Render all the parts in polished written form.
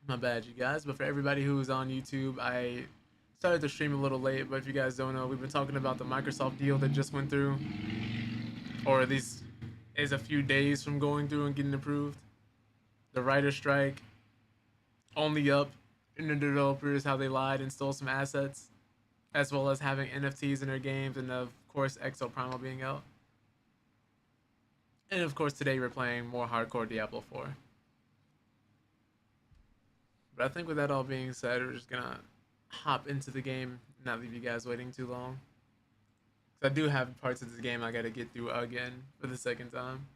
My bad, you guys. But for everybody who's on YouTube, I started to stream a little late. But if you guys don't know, we've been talking about the Microsoft deal that just went through, or at least is a few days from going through and getting approved. The writer strike, only up in the developers how they lied and stole some assets, as well as having NFTs in their games, and of course Exo Primal being out. And of course today we're playing more hardcore Diablo 4. But I think with that all being said, we're just gonna hop into the game, not leave you guys waiting too long. Cause I do have parts of this game I gotta get through again for the second time,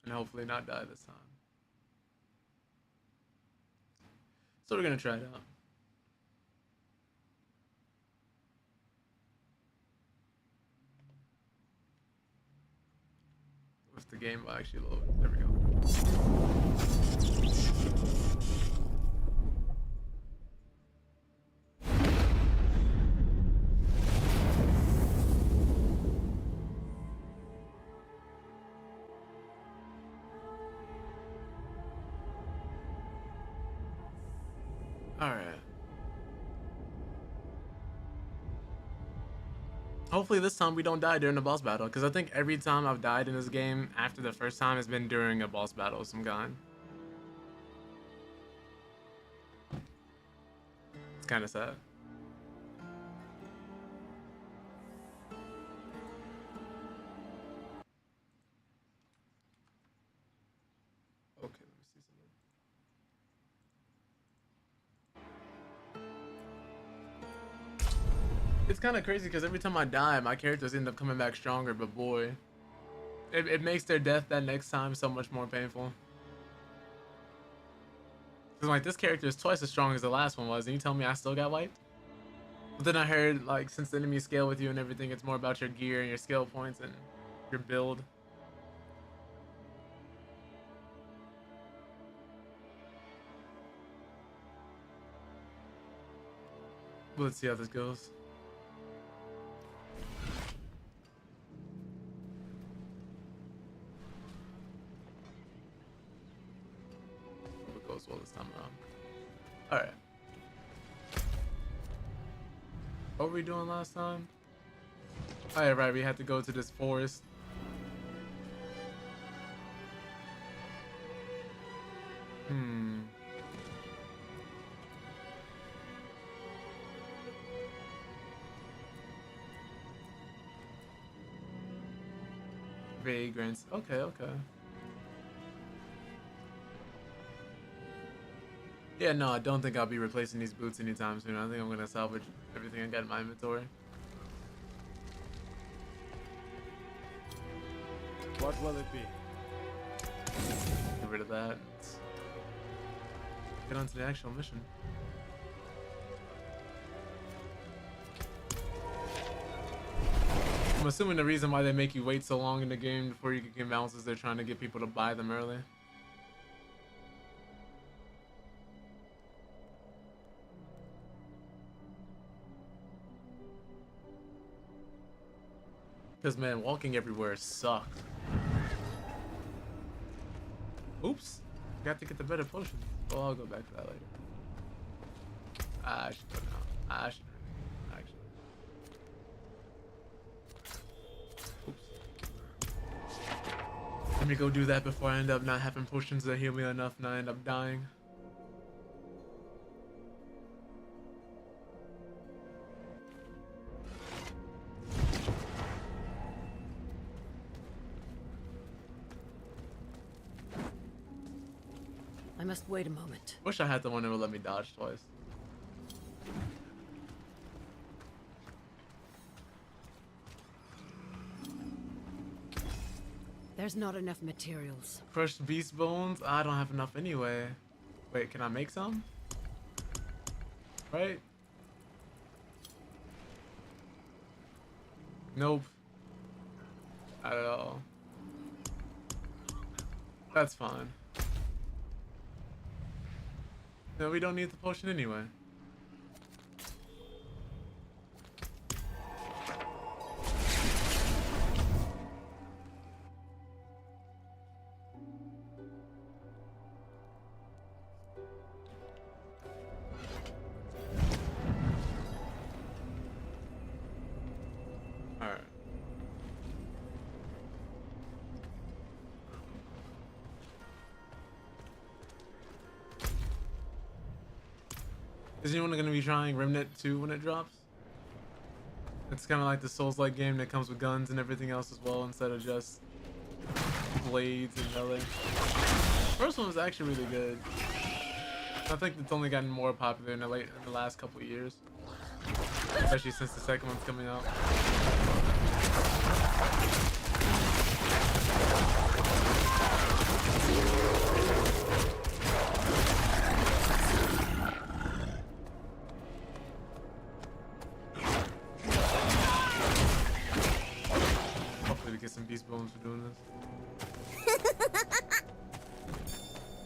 and hopefully not die this time. So we're gonna try it out. If the game will actually load. There we go. Alright. Hopefully this time we don't die during the boss battle, because I think every time I've died in this game after the first time has been during a boss battle of some kind. It's kind of sad. Okay, let me see something. It's kind of crazy because every time I die, my characters end up coming back stronger, but boy, it makes their death that next time so much more painful. Because like this character is twice as strong as the last one was, and you tell me I still got wiped? But then I heard like since the enemies scale with you and everything, it's more about your gear and your skill points and your build. But let's see how this goes. Hope it goes well this time around. Alright. What were we doing last time? Oh yeah, right, we had to go to this forest. Hmm. Vagrants. Okay, okay. Yeah, no, I don't think I'll be replacing these boots anytime soon. I think I'm gonna salvage everything I got in my inventory. What will it be? Get rid of that. Let's get on to the actual mission. I'm assuming the reason why they make you wait so long in the game before you can get mounts is they're trying to get people to buy them early. Because, man, walking everywhere sucked. Oops. Got to get the better potion. Well, I'll go back to that later. I should go now. I should actually. Oops. Let me go do that before I end up not having potions that heal me enough and I end up dying. I must wait a moment. Wish I had the one that would let me dodge twice. There's not enough materials. Crushed beast bones? I don't have enough anyway. Wait, can I make some? Right? Nope. Not at all. That's fine. No, we don't need the potion anyway. Is anyone gonna be trying Remnant 2 when it drops? It's kind of like the Souls-like game that comes with guns and everything else as well, instead of just blades and melee. First one was actually really good. I think it's only gotten more popular in the last couple of years, especially since the second one's coming out. Hopefully we get some beast bones for doing this.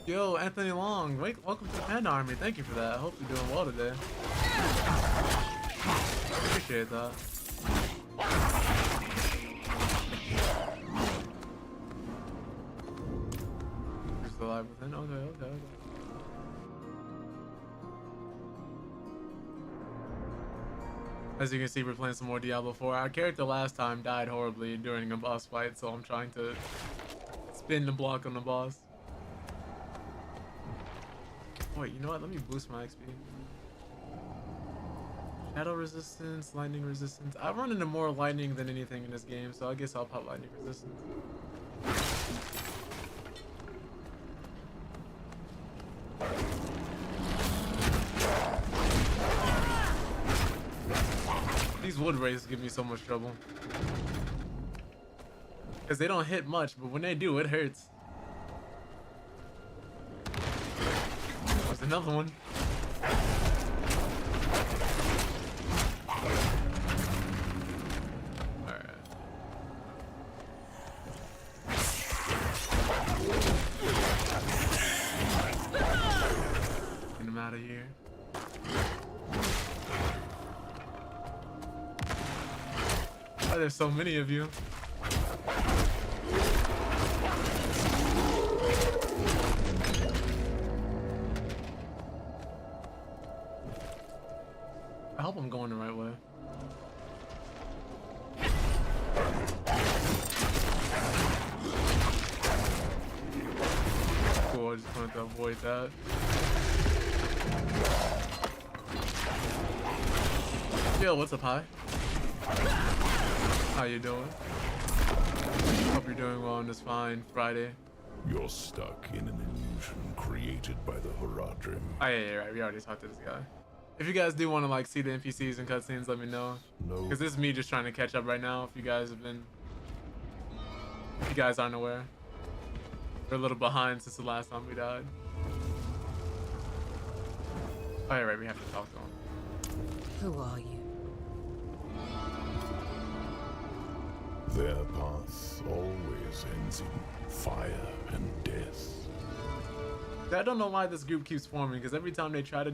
Yo, Anthony Long, welcome to the Panda Army. Thank you for that. I hope you're doing well today. Appreciate that. Who's the live within? Okay. As you can see, we're playing some more Diablo 4. Our character last time died horribly during a boss fight, so I'm trying to spin the block on the boss. Wait, you know what? Let me boost my XP. Shadow resistance, lightning resistance. I run into more lightning than anything in this game, so I guess I'll pop lightning resistance. These wood wraiths give me so much trouble. Because they don't hit much, but when they do, it hurts. There's another one. Alright. Get him out of here. Why there's so many of you? I hope I'm going the right way. Cool, I just wanted to avoid that. Yo, what's up, hi? How you doing? Hope you're doing well on this fine Friday. You're stuck in an illusion created by the Horadrim. Oh yeah, right. We already talked to this guy. If you guys do want to like see the NPCs and cutscenes, let me know. No. Because this is me just trying to catch up right now. If you guys aren't aware, we're a little behind since the last time we died. Oh yeah, right. We have to talk to him. Who are you? Their path always ends in fire and death. I don't know why this group keeps forming, because every time they try to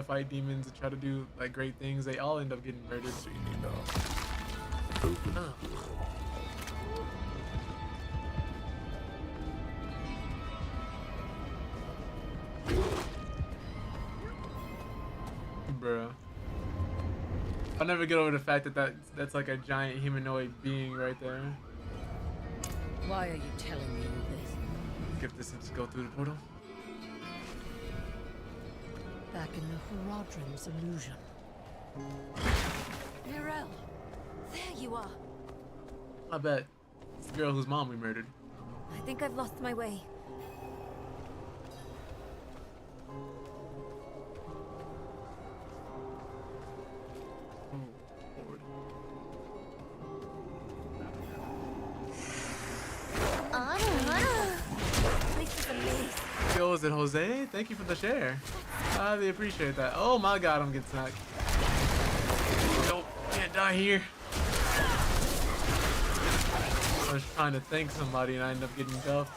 fight demons and try to do like great things, they all end up getting murdered. Seen enough. Open the door. Bruh. I'll never get over the fact that that's like a giant humanoid being right there. Why are you telling me all this? Skip this and just go through the portal. Back in the Horadrim's illusion. Mirel, there you are. I bet. It's the girl whose mom we murdered. I think I've lost my way. Oh, Lord. This is amazing. Yo, is it Jose? Thank you for the share. I really appreciate that. Oh my god, I'm getting smacked. Nope, can't die here. I was trying to thank somebody and I ended up getting duffed.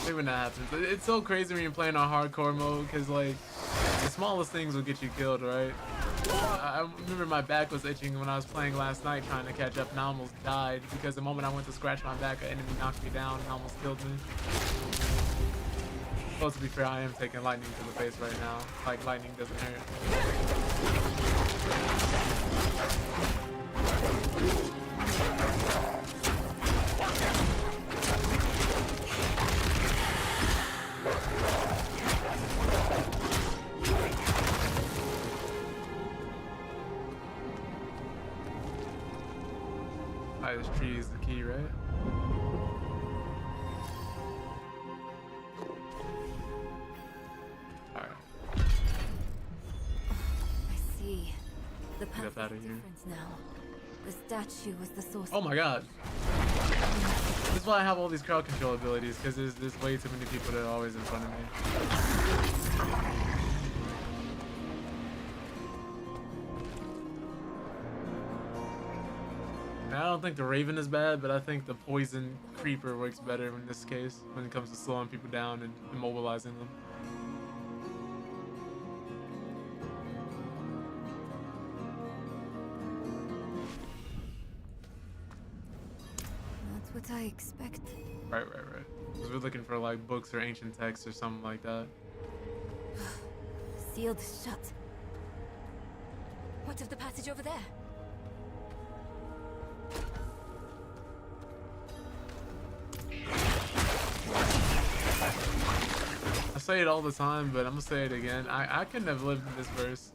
Maybe when that happens. It's so crazy when you're playing on hardcore mode, because like the smallest things will get you killed, right? I remember my back was itching when I was playing last night trying to catch up, and I almost died because the moment I went to scratch my back, an enemy knocked me down and almost killed me. Well, to be fair, I am taking lightning to the face right now. Like, lightning doesn't hurt. Alright, this tree is the key, right? Alright. I see. The Get path up outta is here. different now. The statue was the source. Oh my god. This is why I have all these crowd control abilities, because there's way too many people that are always in front of me. And I don't think the Raven is bad, but I think the Poison Creeper works better in this case when it comes to slowing people down and immobilizing them. Not what I expected. Right. 'Cause we're looking for like books or ancient texts or something like that. Sealed shut. What of the passage over there? I say it all the time, but I'm gonna say it again. I couldn't have lived in this verse.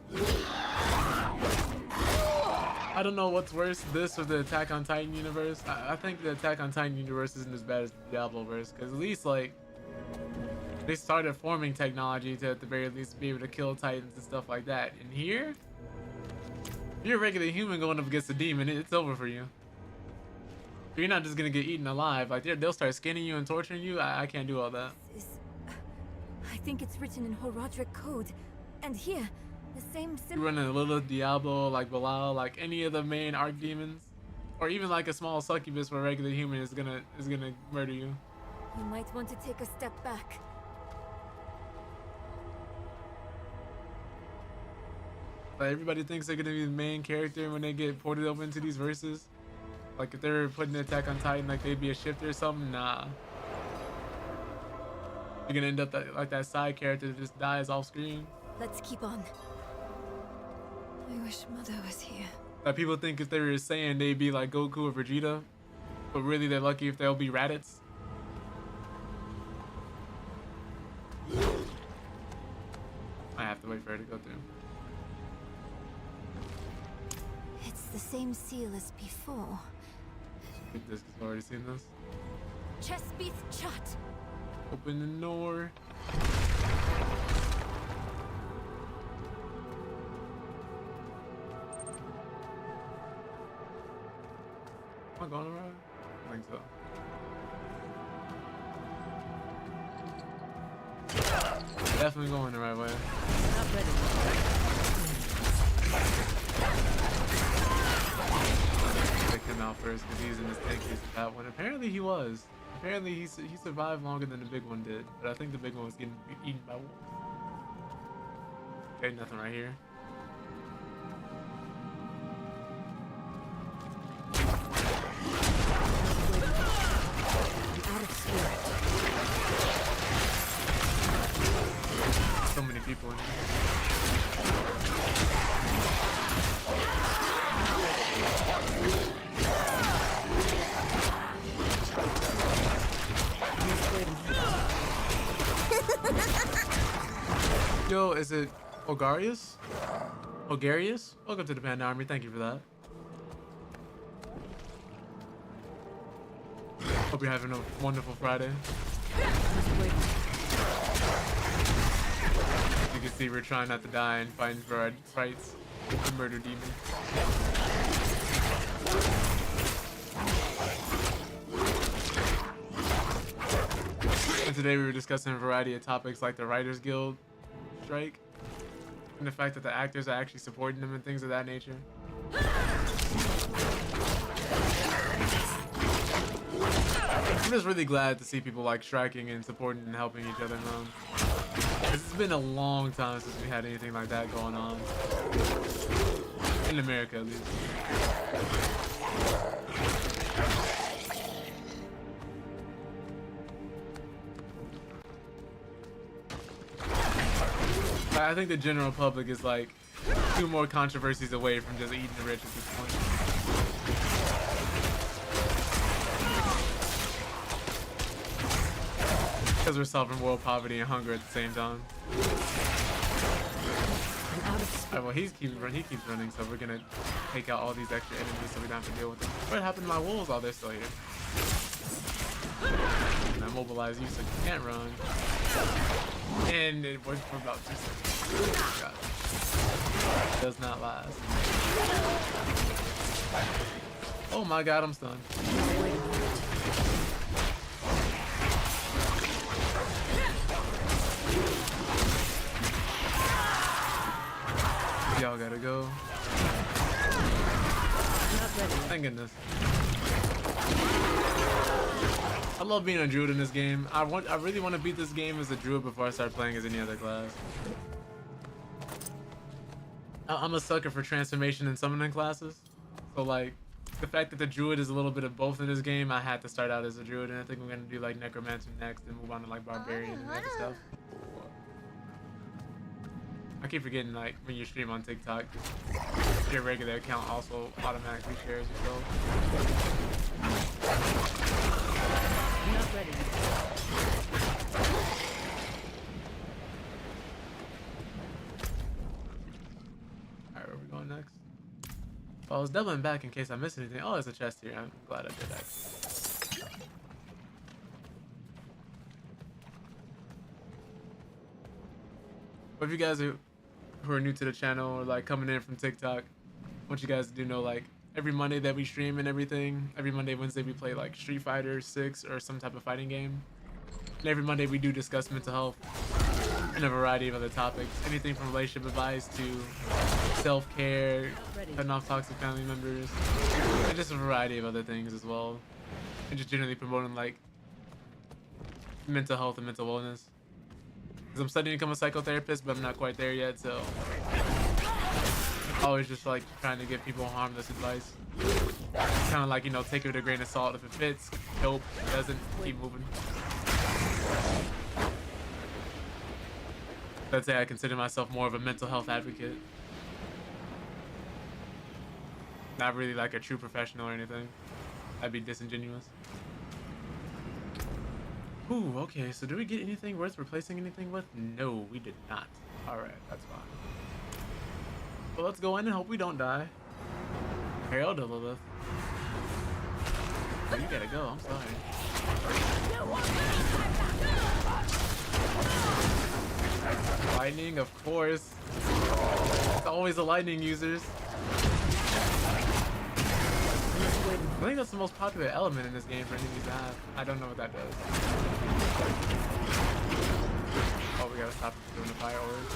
I don't know what's worse, this or the Attack on Titan universe. I think the Attack on Titan universe isn't as bad as the Diablo verse, because at least like they started forming technology to at the very least be able to kill titans and stuff like that. And here, if you're a regular human going up against a demon, it's over for you. You're not just gonna get eaten alive. Like they'll start skinning you and torturing you. I can't do all that. I think it's written in Horadric code. And here, the same You symbol. run a Lilith, Diablo, like Belial, like any of the main archdemons, or even like a small succubus where a regular human is gonna murder you. You might want to take a step back. Like everybody thinks they're gonna be the main character when they get ported over into these verses. Like if they're putting the Attack on Titan, like they'd be a shifter or something. Nah. You're gonna end up like that side character that just dies off screen. Let's keep on. I wish Mother was here. Like people think if they were saying they'd be like Goku or Vegeta, but really they're lucky if they'll be Raditz. I have to wait for her to go through. It's the same seal as before. Get this, 'cause I've already seen this. Chestbeath shut. Open the door. Am I going the right way? I think so. Definitely going the right way. Not ready. Take him out first because he's in this tank case with that one. Apparently he was. Apparently he survived longer than the big one did. But I think the big one was getting eaten by wolves. Okay, nothing right here. Out of spirit. So many people in here. Yo, is it Ogarius? Ogarius? Welcome to the Panda Army. Thank you for that. Hope you're having a wonderful Friday. You can see we're trying not to die and fighting for our fights with the murder demon. And today we were discussing a variety of topics like the Writers Guild strike and the fact that the actors are actually supporting them and things of that nature. I'm just really glad to see people like striking and supporting and helping each other now. It's been a long time since we had anything like that going on. In America, at least. I think the general public is like 2 more controversies away from just eating the rich at this point. Because we're solving world poverty and hunger at the same time. Alright, well he keeps running, so we're gonna take out all these extra enemies so we don't have to deal with them. What happened to my wolves? Oh, they're still here. And I mobilize you so you can't run. And it worked for about 2 seconds. Oh, God. Does not last. Oh my God, I'm stunned. Y'all gotta go. Thank goodness. I love being a druid in this game. I really want to beat this game as a druid before I start playing as any other class. I'm a sucker for transformation and summoning classes. So like, the fact that the druid is a little bit of both in this game, I had to start out as a druid, and I think we're gonna do like necromancer next and move on to like barbarian and other stuff. I keep forgetting, like, when you stream on TikTok, your regular account also automatically shares yourself. I'm not ready. Alright, where are we going next? Well, I was doubling back in case I missed anything. Oh, there's a chest here. I'm glad I did that. But if you guys who are new to the channel or like coming in from TikTok, I want you guys to know, like, every Monday that we stream and everything, every Monday, Wednesday we play like Street Fighter 6 or some type of fighting game. And every Monday we do discuss mental health and a variety of other topics. Anything from relationship advice to self-care, cutting off toxic family members, and just a variety of other things as well. And just generally promoting like mental health and mental wellness. Because I'm studying to become a psychotherapist, but I'm not quite there yet, so always just like trying to give people harmless advice. Kind of like, you know, take it with a grain of salt. If it fits, dope. If it doesn't, keep moving. I'd say I consider myself more of a mental health advocate. Not really like a true professional or anything. That'd be disingenuous. Ooh, okay, so did we get anything worth replacing anything with? No, we did not. Alright, that's fine. Well, let's go in and hope we don't die. Hail to Lilith. Oh, you gotta go, I'm sorry. Lightning, of course. It's always the lightning users. I think that's the most popular element in this game for enemies to have. I don't know what that does. Oh, we gotta stop him from doing the fire orb.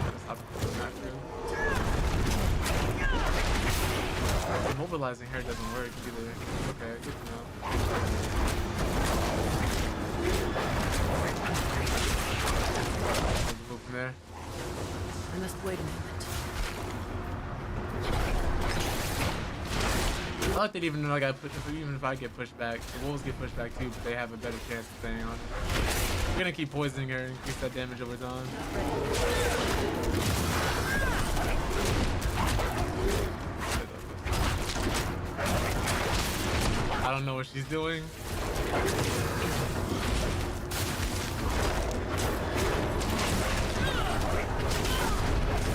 Gotta stop him from doing that too. Immobilizing her doesn't work either. Okay, good to know. Move from there. I must wait a moment. I like that even though even if I get pushed back, the wolves get pushed back too, but they have a better chance of staying on it. We're gonna keep poisoning her and increase that damage over time. I don't know what she's doing.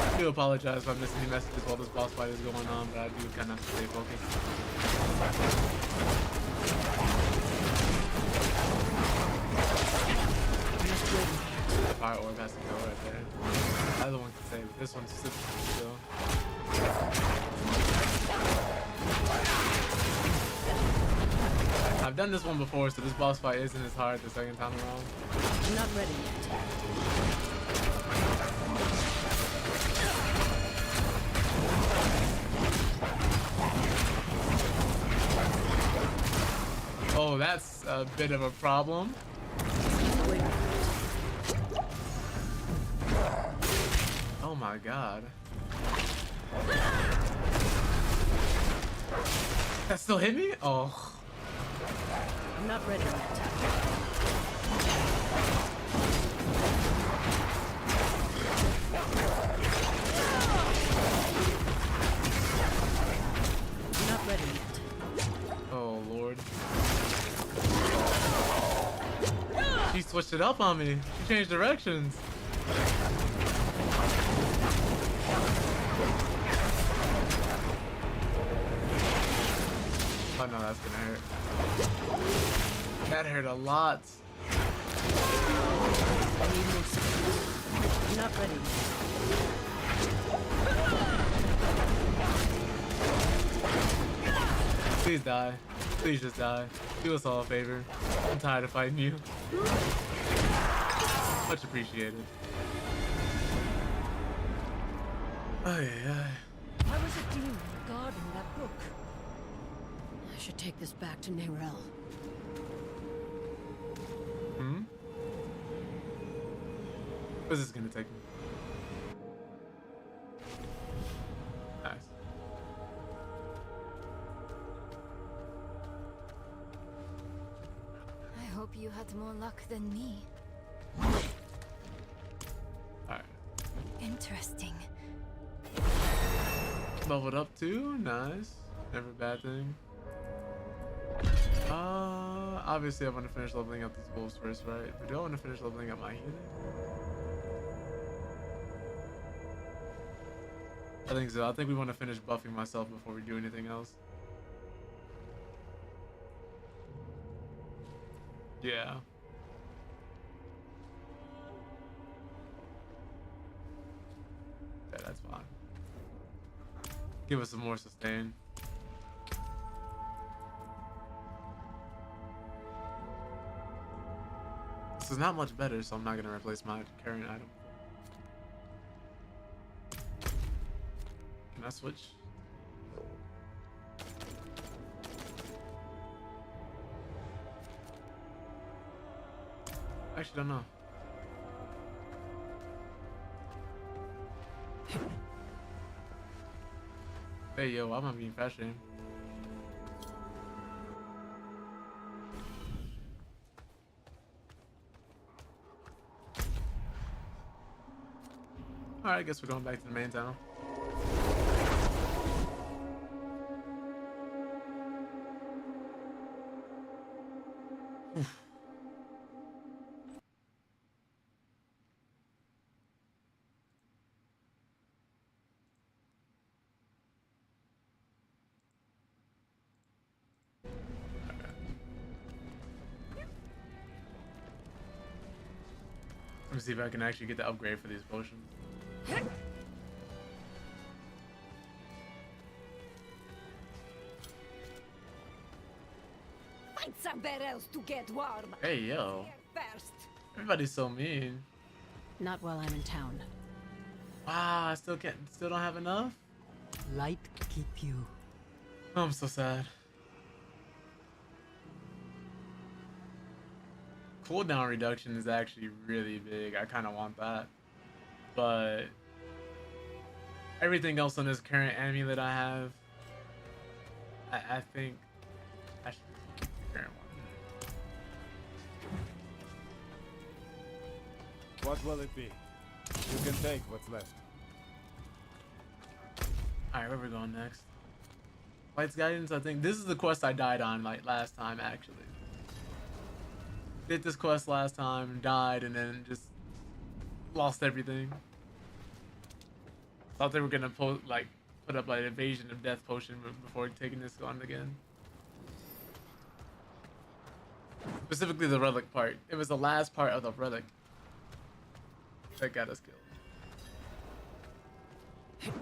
I do apologize if I missed any messages while this boss fight is going on, but I do kind of have to stay focused. The fire orb has to go right there. The other one can save it. This one's still. I've done this one before, so this boss fight isn't as hard the second time around. I'm not ready yet. Oh, that's a bit of a problem. Wait. Oh my god. That still hit me? Oh. I'm not ready yet. I'm not ready yet. Oh lord. She switched it up on me. She changed directions. Oh no, that's gonna hurt. That hurt a lot. Not ready. Please die. Please just die. Do us all a favor. I'm tired of fighting you. Much appreciated. Oh yeah. I was a demon guarding that book. I should take this back to Nerel. Hmm? What's this gonna take me? Nice. I hope you had more luck than me. Alright. Interesting. Leveled up too? Nice. Never a bad thing. Obviously I want to finish leveling up these wolves first, right? But do I want to finish leveling up my healing? I think so. I think we want to finish buffing myself before we do anything else. Yeah. Yeah, that's fine. Give us some more sustain. This is not much better, so I'm not gonna replace my current item. Can I switch? I actually don't know. Hey yo, I'm not being fat shamed. Alright, I guess we're going back to the main town. Let me see if I can actually get the upgrade for these potions. Find somewhere else to get warm. Hey yo, First. everybody's so mean. Not while I'm in town. Wow, I still don't have enough. Light keep you. Oh, I'm so sad. Cooldown reduction is actually really big. I kind of want that, but everything else on this current amulet I have, I think I should keep the current one. What will it be? You can take what's left. All right, where we going next? Light's Guidance. I think this is the quest I died on like last time actually. Did this quest last time, died, and then just lost everything. Thought they were gonna put up an evasion of death potion before taking this on again. Specifically the relic part. It was the last part of the relic that got us killed.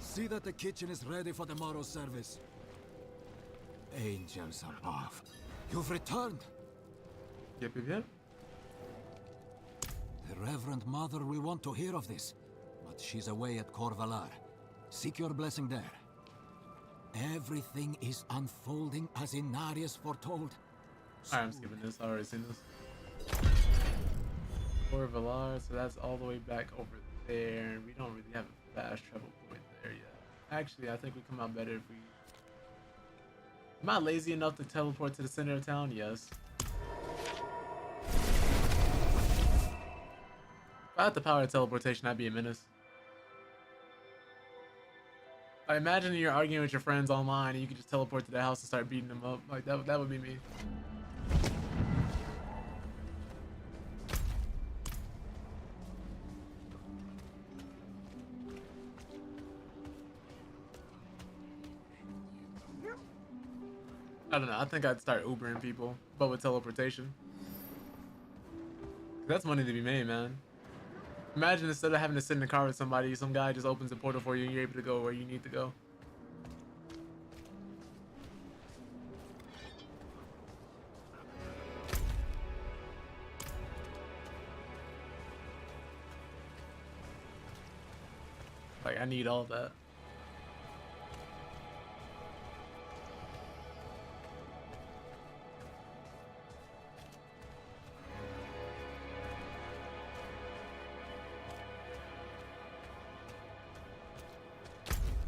See that the kitchen is ready for tomorrow's service. Angels above, you've returned. Yep, yep, yep. The Reverend Mother will want to hear of this, but she's away at Corvalar. Seek your blessing there. Everything is unfolding as Inarius foretold. Alright, I'm skipping this. I already seen this. Or Valar, so that's all the way back over there. We don't really have a fast travel point there yet. Actually, I think we come out better if we... Am I lazy enough to teleport to the center of town? Yes. If I had the power of teleportation, I'd be a menace. I imagine you're arguing with your friends online and you could just teleport to their house and start beating them up. Like, that would be me. I don't know. I think I'd start Ubering people, but with teleportation. That's money to be made, man. Imagine instead of having to sit in the car with somebody, some guy just opens the portal for you and you're able to go where you need to go. Like, I need all that.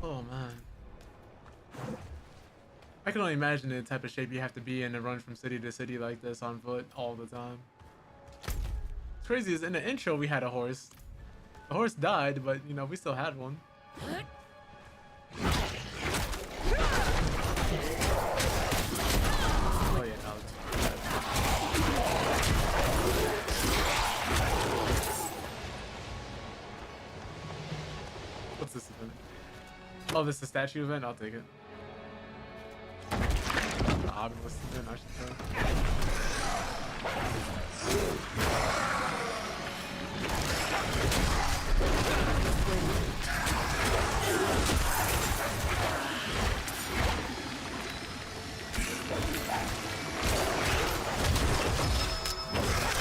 Oh man. I can only imagine the type of shape you have to be in to run from city to city like this on foot all the time. What's crazy is in the intro we had a horse. The horse died, but you know, we still had one. Oh yeah, no, what's this event? Oh, this is the statue event? I'll take it. The obelisk event, I should say.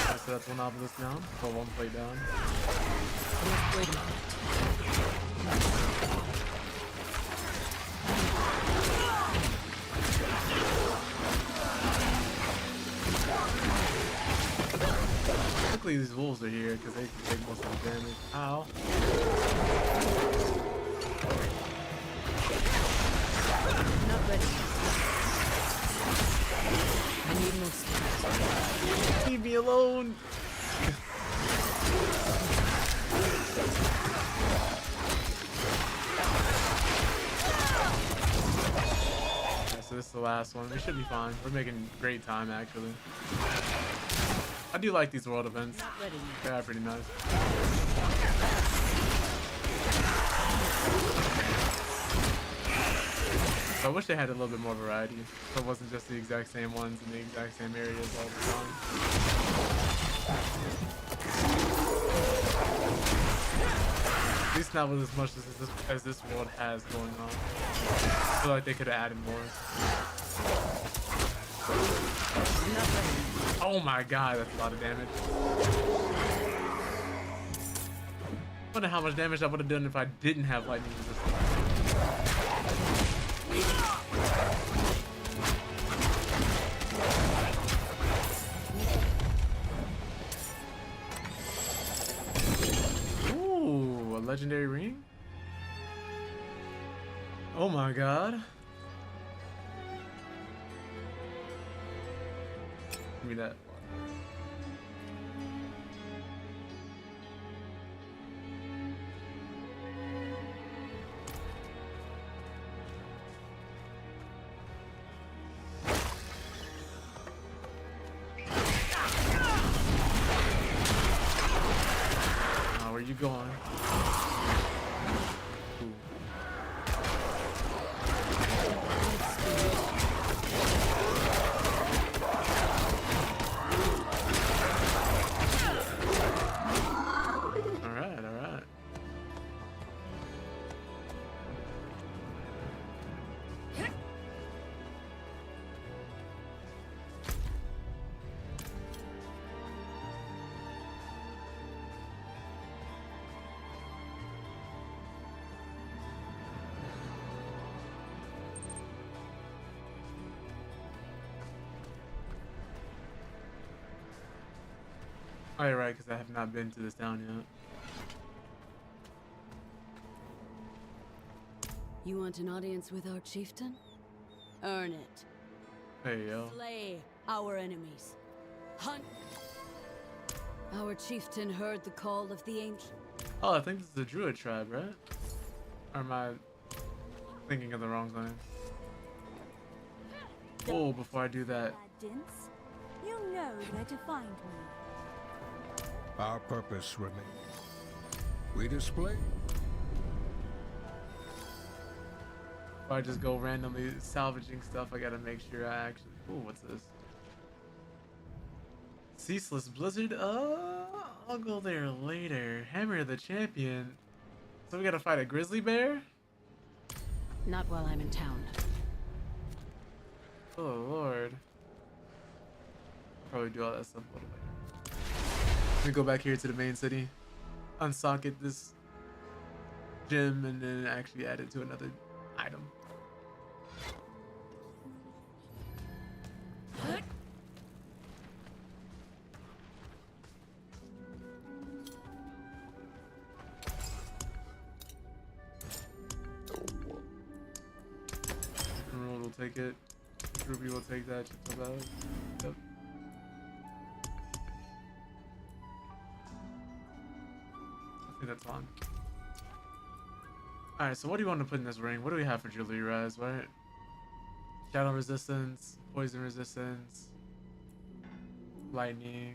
Alright, so that's one obelisk down, or one plate down. Wait a minute. Luckily these wolves are here because they can take most of the damage. Ow. Not ready. I need more space. Leave me alone. Okay, so this is the last one. We should be fine. We're making great time actually. I do like these world events. Not ready yet. They are pretty nice. I wish they had a little bit more variety, so it wasn't just the exact same ones in the exact same areas all the time. At least not with as much as this world has going on. I feel like they could have added more. Oh my god, that's a lot of damage. I wonder how much damage I would have done if I didn't have lightning resistance. Ooh, a legendary ring? Oh my god. Give me that. Oh, where you going? Ooh. Alright, alright. Oh, you're right, because I have not been to this town yet. You want an audience with our chieftain? Earn it. There you go. Slay our enemies. Hunt. Our chieftain heard the call of the ancient. Oh, I think this is the druid tribe, right? Or am I thinking of the wrong thing? Oh, before I do that. Dince, you know where to find me. Our purpose remains. We display. If I just go randomly salvaging stuff, I gotta make sure I actually. Ooh, what's this? Ceaseless Blizzard. I'll go there later. Hammer the Champion. So we gotta fight a grizzly bear? Not while I'm in town. Oh lord. Probably do all that stuff a little later. Let me go back here to the main city, unsocket this gem, and then actually add it to another item. Emerald will take it. Ruby will take that. Yep. I think that's on. Alright, so what do you want to put in this ring? What do we have for jewelry res, right? Shadow resistance, poison resistance, lightning,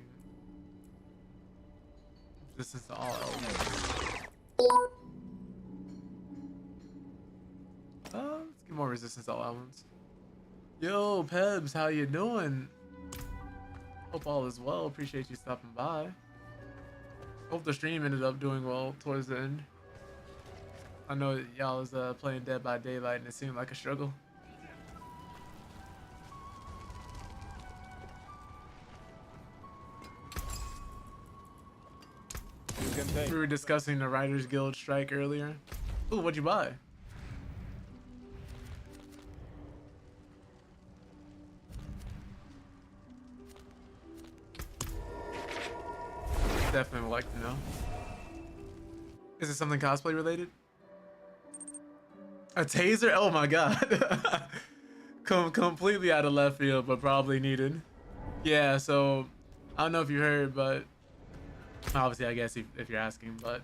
resistance to all elements. Let's get more resistance to all elements. Yo, Pebs, how you doing? Hope all is well. Appreciate you stopping by. Hope the stream ended up doing well towards the end. I know y'all was playing Dead by Daylight and it seemed like a struggle. You can take. We were discussing the Writers Guild strike earlier. Ooh, what'd you buy? Definitely would like to know. Is it something cosplay related? A taser? Oh my god. Completely out of left field, but probably needed. Yeah, so I don't know if you heard, but obviously I guess if you're asking, but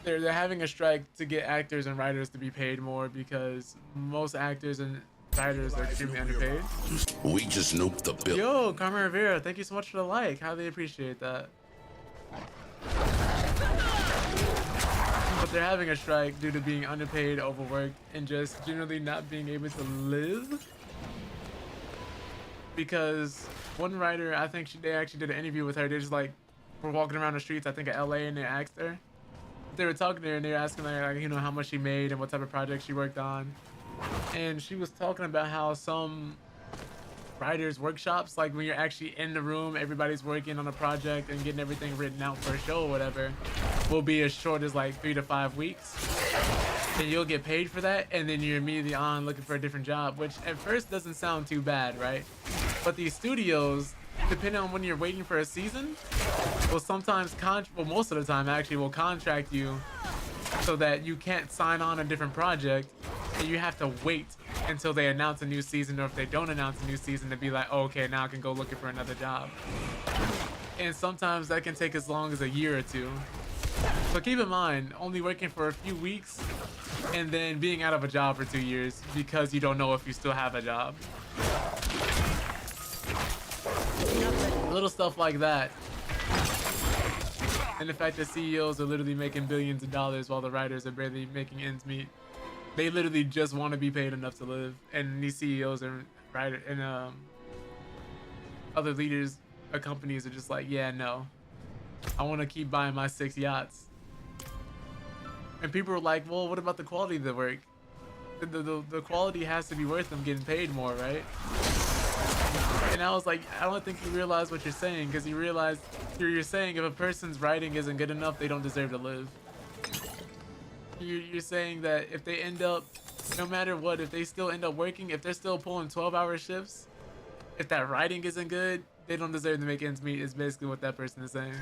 they're having a strike to get actors and writers to be paid more because most actors and writers are extremely underpaid. We just nuked the bill. Yo, Carmen Rivera, thank you so much for the like. Highly appreciate that. But they're having a strike due to being underpaid, overworked, and just generally not being able to live. Because one writer, I think they actually did an interview with her. They just like were walking around the streets, I think of LA, and they asked her. They were talking to her and they were asking her, like, you know, how much she made and what type of project she worked on. And she was talking about how some writers workshops, like when you're actually in the room, everybody's working on a project and getting everything written out for a show or whatever, will be as short as like 3 to 5 weeks. And you'll get paid for that, and then you're immediately on looking for a different job, which at first doesn't sound too bad, right? But these studios, depending on when you're waiting for a season, will sometimes most of the time actually will contract you so that you can't sign on a different project and you have to wait until they announce a new season, or if they don't announce a new season, to be like, oh, okay, now I can go looking for another job. And sometimes that can take as long as a year or two. So keep in mind, only working for a few weeks and then being out of a job for 2 years because you don't know if you still have a job. Little stuff like that. And the fact that CEOs are literally making billions of dollars while the writers are barely making ends meet. They literally just want to be paid enough to live. And these CEOs and writers and other leaders of companies are just like, yeah, no. I want to keep buying my 6 yachts. And people are like, well, what about the quality of the work? The quality has to be worth them getting paid more, right? And I was like, I don't think you realize what you're saying, because you realize you're saying if a person's writing isn't good enough, they don't deserve to live. You're saying that if they end up, no matter what, if they still end up working, if they're still pulling 12-hour shifts, if that writing isn't good, they don't deserve to make ends meet, is basically what that person is saying.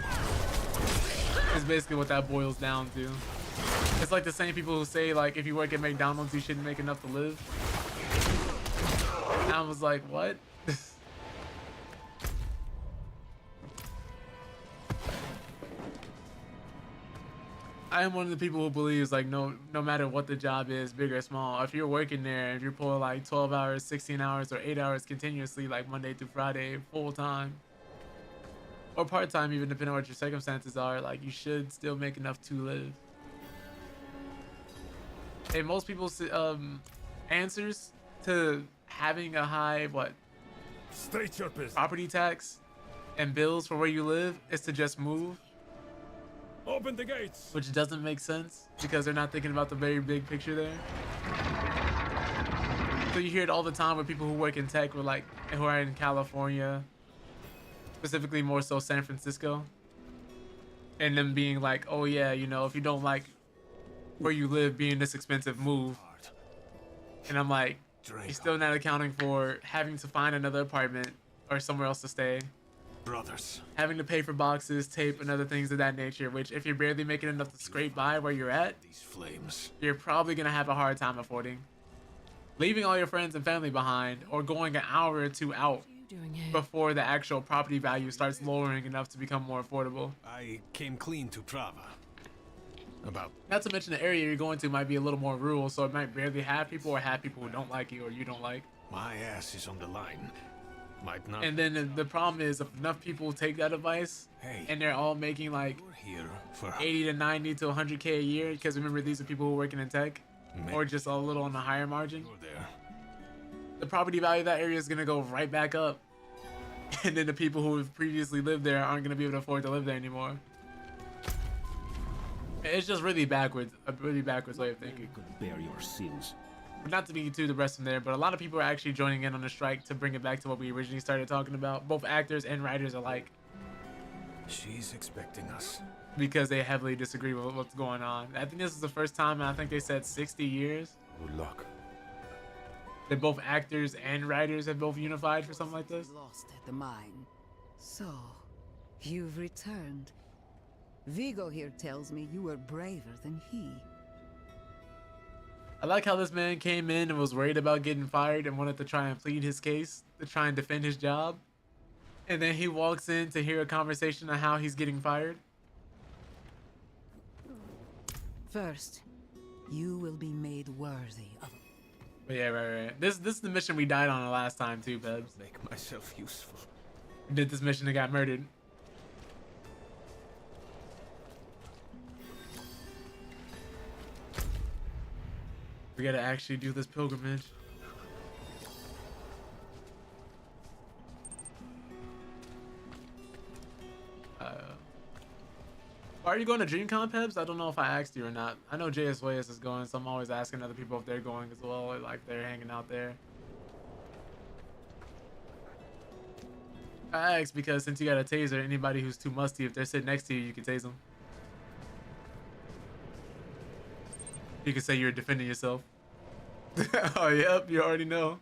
It's basically what that boils down to. It's like the same people who say, like, if you work at McDonald's, you shouldn't make enough to live. And I was like, what? I am one of the people who believes, like, no matter what the job is, big or small, if you're working there, if you're pulling like 12 hours, 16 hours, or 8 hours continuously, like Monday through Friday, full time, or part time, even depending on what your circumstances are, like, you should still make enough to live. And most people answers to having a high State your business. property tax and bills for where you live is to just move, Open the gates. which doesn't make sense because they're not thinking about the very big picture there. So you hear it all the time with people who work in tech, or like who are in California, specifically more so San Francisco, and them being like, oh yeah, you know, if you don't like where you live being this expensive, move. And I'm like, you're still not accounting for having to find another apartment or somewhere else to stay, Brothers. having to pay for boxes, tape, and other things of that nature, which if you're barely making enough to scrape by where you're at, These flames. you're probably gonna have a hard time affording. Leaving all your friends and family behind, or going an hour or two out Doing here. before the actual property value starts lowering enough to become more affordable. I came clean to Trava. About Not to mention the area you're going to might be a little more rural, so it might barely have people, or have people who don't like you or you don't like. my ass is on the line. Might not. And then the problem is, if enough people take that advice, Hey. and they're all making like We're here for 80 to 90 to 100K a year, because remember, these are people who are working in tech, or just a little on the higher margin, You're there. the property value of that area is going to go right back up. And then the people who have previously lived there aren't going to be able to afford to live there anymore. It's just really backwards, a really backwards way of thinking. Bear your sins. But not to be too depressing there, but a lot of people are actually joining in on the strike to bring it back to what we originally started talking about, both actors and writers alike, She's expecting us. because they heavily disagree with what's going on. I think this is the first time, and I think they said 60 years, Good luck. that both actors and writers have both unified for something like this. Lost at the mine. So, you've returned. Vigo here tells me you were braver than he. I like how this man came in and was worried about getting fired and wanted to try and plead his case, to try and defend his job. And then he walks in to hear a conversation on how he's getting fired. First, you will be made worthy of... But yeah, right. This is the mission we died on the last time too, Pebs. Make myself useful. We did this mission and got murdered. We gotta actually do this pilgrimage. Are you going to DreamCon, Pebs? I don't know if I asked you or not. I know JS Wayas is going, so I'm always asking other people if they're going as well, or like they're hanging out there. I asked because since you got a taser, anybody who's too musty, if they're sitting next to you, you can tase them. You can say you're defending yourself. Oh, yep, you already know.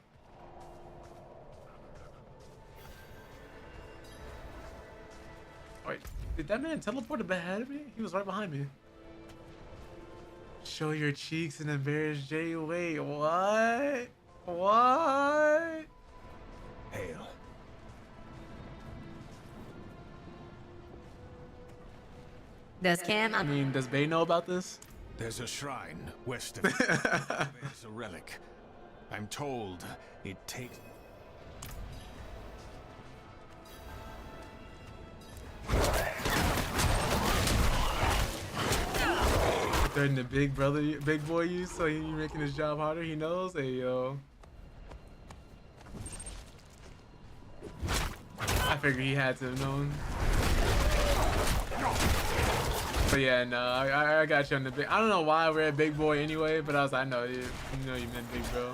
Wait, did that man teleport ahead of me? He was right behind me. Show your cheeks and embarrass Jay. Wait, what? What? Hail. Does Cam? I mean, does Bay know about this? There's a shrine west of it. There's a relic. I'm told it takes... Threatening the big boy you, so he making his job harder. He knows. Hey, yo. I figured he had to have known. But yeah, no, I got you on the big. I don't know why we're at big boy anyway, but I was like, I know you meant big bro.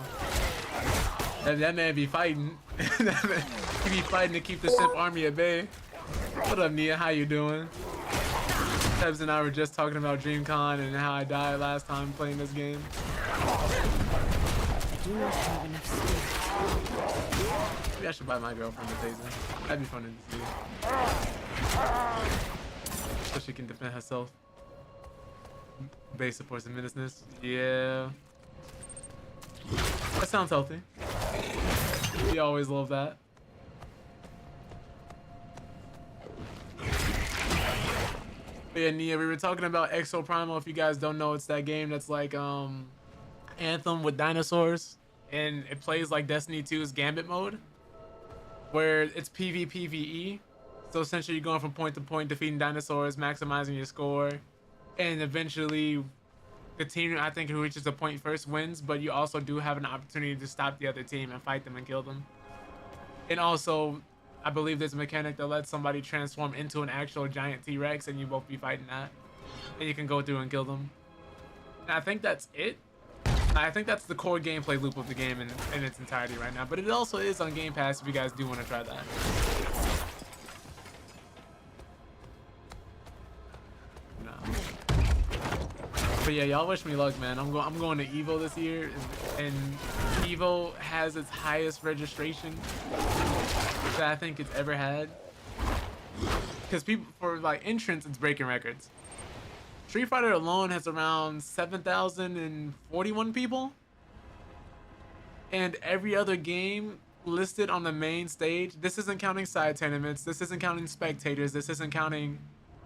That man be fighting. That man, he be fighting to keep the simp army at bay. What up, Nia? How you doing? Tebs and I were just talking about DreamCon and how I died last time playing this game. Do not have enough spirit. Maybe I should buy my girlfriend a taser. That'd be fun to see. So she can defend herself. Base supports the menaceness. Yeah. That sounds healthy. We always love that. But yeah, Nia, we were talking about Exo Primal. If you guys don't know, it's that game that's like Anthem with dinosaurs, and it plays like Destiny 2's Gambit mode, where it's PvPvE. So essentially, you're going from point to point, defeating dinosaurs, maximizing your score, and eventually, the team I think who reaches a point first wins, but you also do have an opportunity to stop the other team and fight them and kill them. And also, I believe there's a mechanic that lets somebody transform into an actual giant T-Rex and you both be fighting that. And you can go through and kill them. And I think that's it. I think that's the core gameplay loop of the game in its entirety right now. But it also is on Game Pass if you guys do want to try that. No. But yeah, y'all wish me luck, man. I'm going to Evo this year, and Evo has its highest registration that I think it's ever had. Because people, for like entrance, it's breaking records. Street Fighter alone has around 7,041 people. And every other game listed on the main stage, this isn't counting side tournaments, this isn't counting spectators, this isn't counting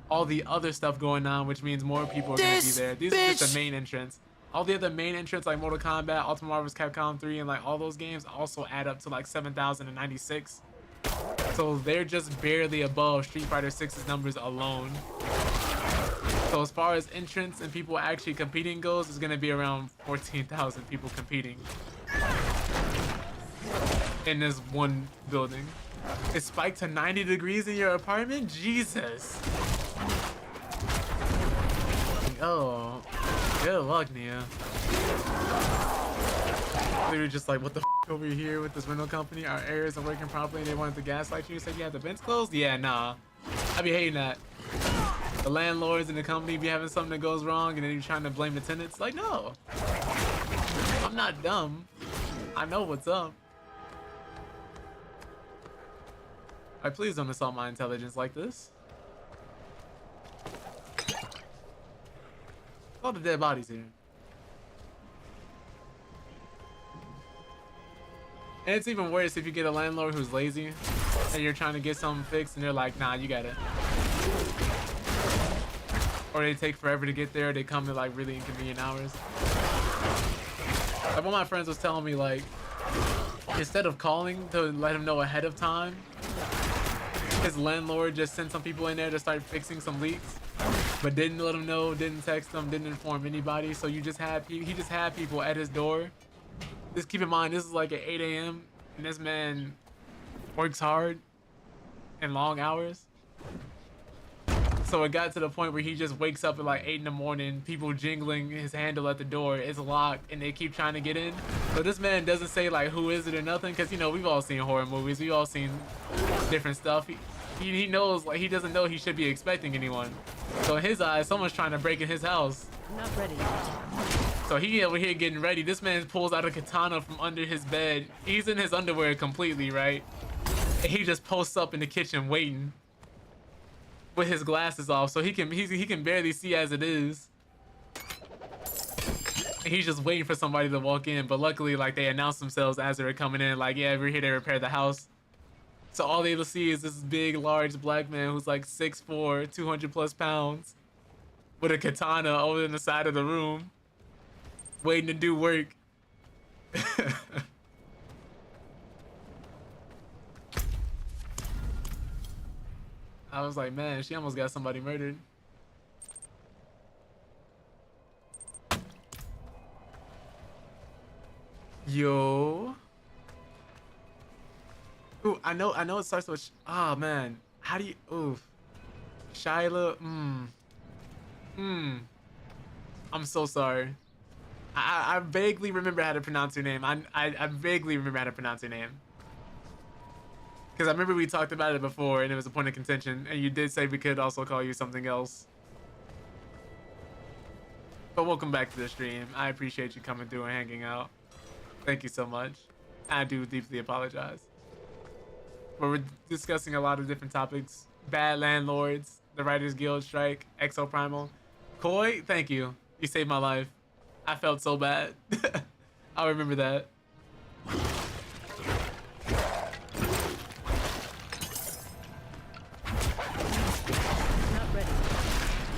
all the other stuff going on, which means more people are going to be there. These are just the main entrants. All the other main entrants like Mortal Kombat, Ultimate Marvel's Capcom 3, and like all those games also add up to like 7,096. So they're just barely above Street Fighter 6's numbers alone. So as far as entrants and people actually competing goes, it's going to be around 14,000 people competing in this one building. It spiked to 90 degrees in your apartment? Jesus. Oh, good luck, Nia. They were just like, what the f over here with this rental company? Our air isn't working properly. They wanted to gaslight you. You said you had the vents closed? Yeah, nah. I be hating that. The landlords in the company be having something that goes wrong and then you're trying to blame the tenants. Like, no. I'm not dumb. I know what's up. Alright, please don't assault my intelligence like this. All the dead bodies here. And it's even worse if you get a landlord who's lazy and you're trying to get something fixed and they're like, nah, you got it. Or they take forever to get there. They come at like really inconvenient hours. Like one of my friends was telling me, like, instead of calling to let him know ahead of time, his landlord just sent some people in there to start fixing some leaks, but didn't let him know, didn't text them, didn't inform anybody. So you just had he just had people at his door. Just keep in mind, this is like at 8 a.m. and this man works hard and long hours. So it got to the point where he just wakes up at like 8 in the morning, people jingling his handle at the door, it's locked, and they keep trying to get in. So this man doesn't say like who is it or nothing, because you know we've all seen horror movies, we've all seen different stuff. He knows, like, he doesn't know he should be expecting anyone. So in his eyes, someone's trying to break in his house. Not ready. So he over here getting ready. This man pulls out a katana from under his bed. He's in his underwear completely, right? And he just posts up in the kitchen waiting with his glasses off, so he can barely see as it is. And he's just waiting for somebody to walk in. But luckily, like, they announce themselves as they're coming in, like, yeah, we're here to repair the house. So all they will see is this big, large black man who's like 6'4", 200 plus pounds, with a katana over in the side of the room, waiting to do work. I was like, man, she almost got somebody murdered. Yo. Ooh, I know it starts with, oh man. How do you, oof. Shyla, I'm so sorry. I vaguely remember how to pronounce your name. I vaguely remember how to pronounce your name. Because I remember we talked about it before and it was a point of contention, and you did say we could also call you something else. But welcome back to the stream. I appreciate you coming through and hanging out. Thank you so much. I do deeply apologize. But we're discussing a lot of different topics. Bad landlords, the Writers Guild strike, Exo Primal. Koi, thank you. You saved my life. I felt so bad. I'll remember that.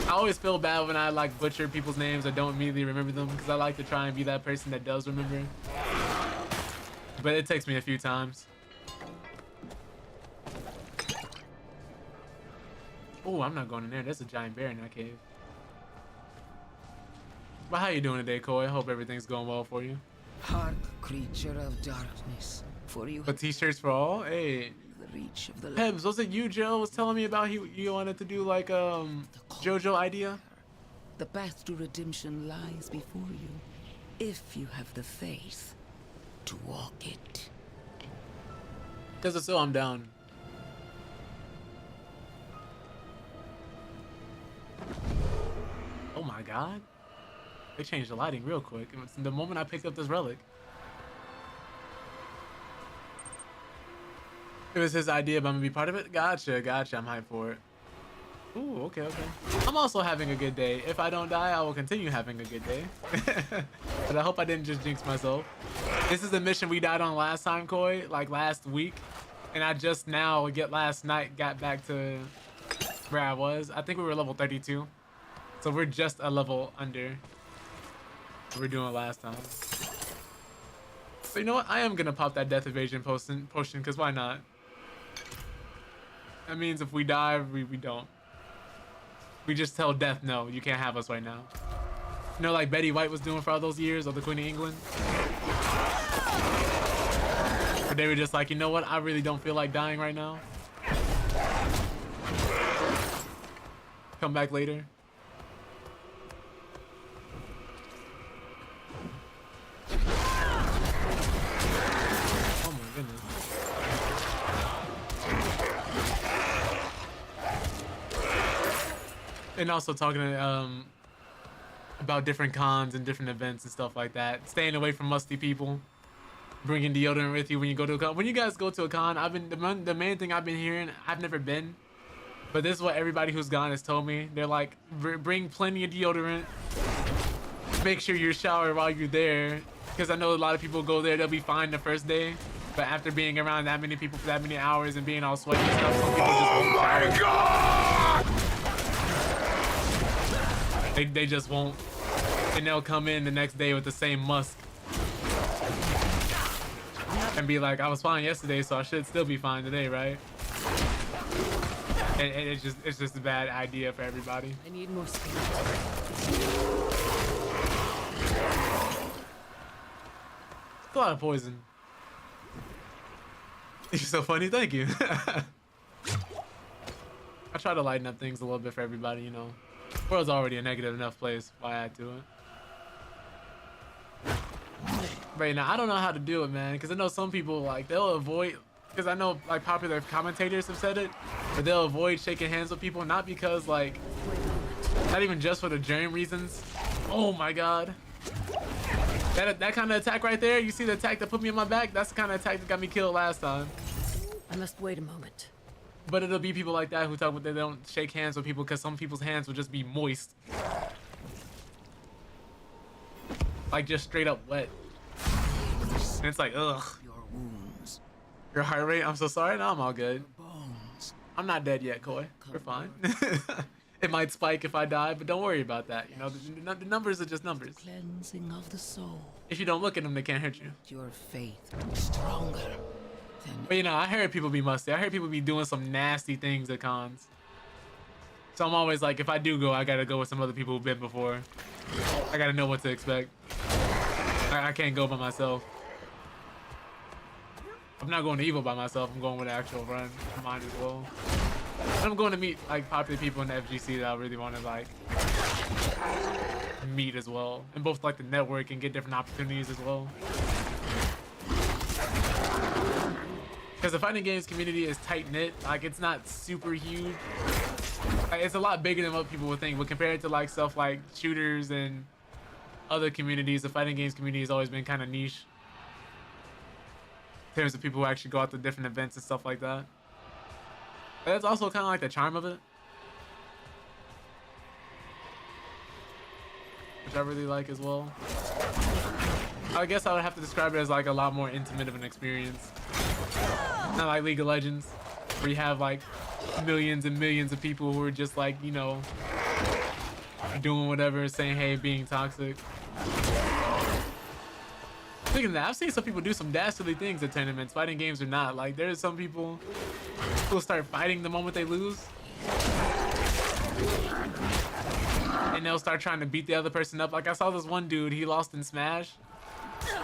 I always feel bad when I like butcher people's names or don't immediately remember them, because I like to try and be that person that does remember. But it takes me a few times. Oh, I'm not going in there. There's a giant bear in that cave. But how you doing today, Koi? I hope everything's going well for you. Hark, creature of darkness, for you But have t-shirts for all? Hey. the reach of the Hebs, was it you, Joe, was telling me about you wanted to do like JoJo idea? The path to redemption lies before you, if you have the faith to walk it. Because if so, I'm down. Oh my god. They changed the lighting real quick. It was the moment I picked up this relic. It was his idea, but I'm gonna be part of it? Gotcha, gotcha. I'm hyped for it. Ooh, okay, okay. I'm also having a good day. If I don't die, I will continue having a good day. But I hope I didn't just jinx myself. This is the mission we died on last time, Koi, like last week. And I just now, last night, got back to where I was. I think we were level 32. So we're just a level under what we were doing last time. So you know what? I am gonna pop that death evasion potion, because why not? That means if we die, we don't. We just tell death, no, you can't have us right now. You know, like Betty White was doing for all those years, or the Queen of England. But they were just like, you know what? I really don't feel like dying right now. Come back later. Oh my goodness. And also talking about different cons and different events and stuff like that. Staying away from musty people. Bringing deodorant with you when you go to a con. When you guys go to a con, the main thing I've been hearing, I've never been, but this is what everybody who's gone has told me. They're like, bring plenty of deodorant. Make sure you shower while you're there, because I know a lot of people go there, they'll be fine the first day, but after being around that many people for that many hours and being all sweaty and stuff, some people just won't shower. God! They just won't, and they'll come in the next day with the same musk and be like, I was fine yesterday, so I should still be fine today, right? And it's just a bad idea for everybody. I need more spirit. It's a lot of poison. You're so funny, thank you. I try to lighten up things a little bit for everybody, you know. The world's already a negative enough place. Why add to it? Right now, I don't know how to do it, man, because I know some people, like, they'll avoid, because I know, like, popular commentators have said it, but they'll avoid shaking hands with people, not because, like, not even just for the germ reasons. Oh my god. That kind of attack right there, you see the attack that put me on my back? That's the kind of attack that got me killed last time. I must wait a moment. But it'll be people like that who talk about they don't shake hands with people because some people's hands will just be moist. Like, just straight up wet. And it's like, ugh. Your wounds, Your heart rate? I'm so sorry. No, I'm all good. bones. I'm not dead yet, Koi. We're fine. It might spike if I die, but don't worry about that. You know, the numbers are just numbers. Cleansing of the soul. If you don't look at them, they can't hurt you. Your faith stronger than But you know, I heard people be musty. I heard people be doing some nasty things at cons. So I'm always like, if I do go, I gotta go with some other people who've been before. I gotta know what to expect. I can't go by myself. I'm not going to Evo by myself. I'm going with an actual run. Mine as well. And I'm going to meet like popular people in the FGC that I really want to like meet as well, and both like the network and get different opportunities as well. Because the fighting games community is tight knit. Like, it's not super huge. Like, it's a lot bigger than what people would think. But compared to like stuff like shooters and other communities, the fighting games community has always been kind of niche in terms of people who actually go out to different events and stuff like that. But that's also kind of like the charm of it, which I really like as well. I guess I would have to describe it as like a lot more intimate of an experience. Not like League of Legends, where you have like millions and millions of people who are just like, you know, doing whatever, saying hey, being toxic. Speaking of that, I've seen some people do some dastardly things at tournaments, fighting games or not. Like, there's some people who'll start fighting the moment they lose. and they'll start trying to beat the other person up. Like I saw this one dude, he lost in Smash,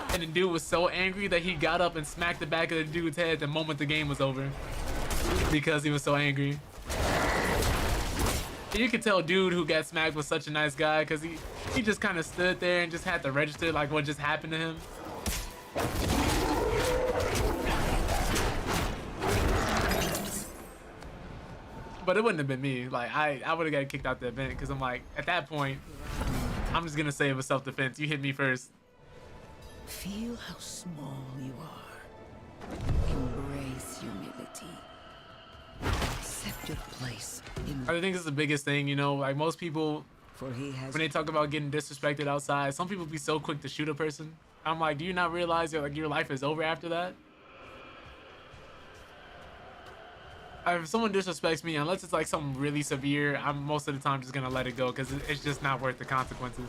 and the dude was so angry that he got up and smacked the back of the dude's head the moment the game was over because he was so angry. And you could tell dude who got smacked was such a nice guy because he just kind of stood there and just had to register like what just happened to him. But it wouldn't have been me. Like I would have got kicked out the event because I'm like, at that point, I'm just gonna save a self-defense. You hit me first. Feel how small you are. Embrace humility. Accept your place in. I think this is the biggest thing, you know, like most people, For he has when they talk about getting disrespected outside, some people be so quick to shoot a person. I'm like, do you not realize that like your life is over after that? If someone disrespects me, unless it's like something really severe, I'm most of the time just gonna let it go because it's just not worth the consequences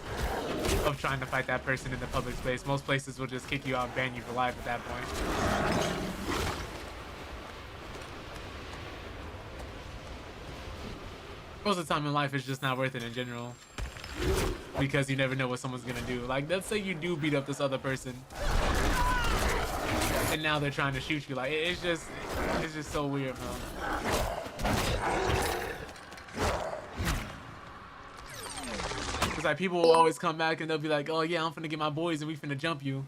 of trying to fight that person in the public space. Most places will just kick you out and ban you for life at that point. Most of the time in life, it's just not worth it in general because you never know what someone's gonna do. Like, let's say you do beat up this other person and now they're trying to shoot you. Like, it's just so weird, man. It's like people will always come back and they'll be like, oh yeah, I'm finna get my boys and we finna jump you.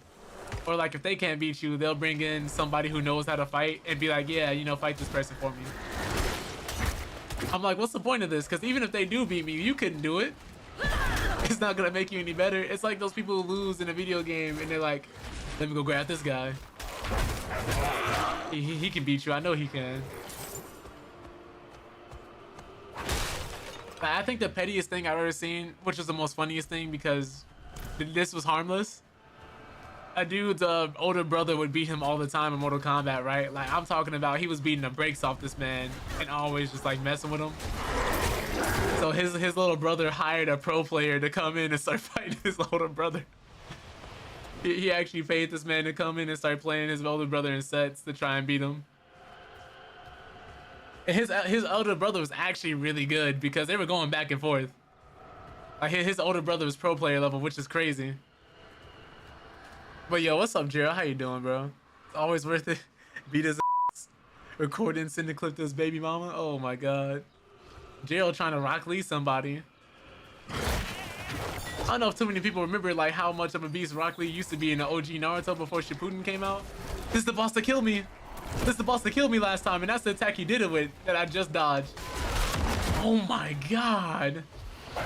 Or like if they can't beat you, they'll bring in somebody who knows how to fight and be like, yeah, you know, fight this person for me. I'm like, what's the point of this? Because even if they do beat me, you couldn't do it. It's not gonna make you any better. It's like those people who lose in a video game and they're like, let me go grab this guy. He can beat you. I know he can. I think the pettiest thing I've ever seen, which was the most funniest thing because this was harmless. A dude's older brother would beat him all the time in Mortal Kombat, right? Like I'm talking about, he was beating the brakes off this man and always just like messing with him. So his little brother hired a pro player to come in and start fighting his older brother. He actually paid this man to come in and start playing his older brother in sets to try and beat him. And his older brother was actually really good because they were going back and forth. Like his older brother was pro player level, which is crazy. But yo, what's up, Gerald? How you doing, bro? It's always worth it. Beat his ass. Record and send a clip to his baby mama. Oh my god. Gerald trying to Rock Lee somebody. I don't know if too many people remember like how much of a beast Rock Lee used to be in the OG Naruto before Shippuden came out. This is the boss that killed me. This is the boss that killed me last time, and that's the attack he did it with that I just dodged. Oh my god. I'm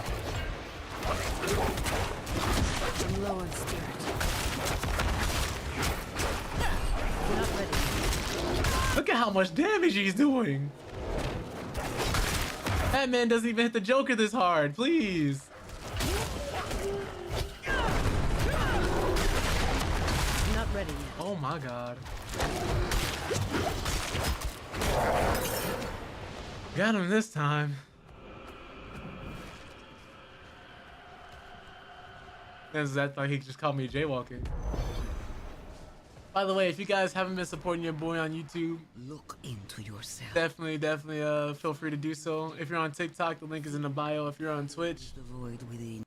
low on spirit. Not ready. Look at how much damage he's doing. That man doesn't even hit the Joker this hard, please. Not ready yet. Oh my god. Got him this time. That's like he just called me jaywalking. By the way, if you guys haven't been supporting your boy on YouTube, look into yourself. definitely feel free to do so. If you're on TikTok, the link is in the bio. If you're on Twitch, The void within.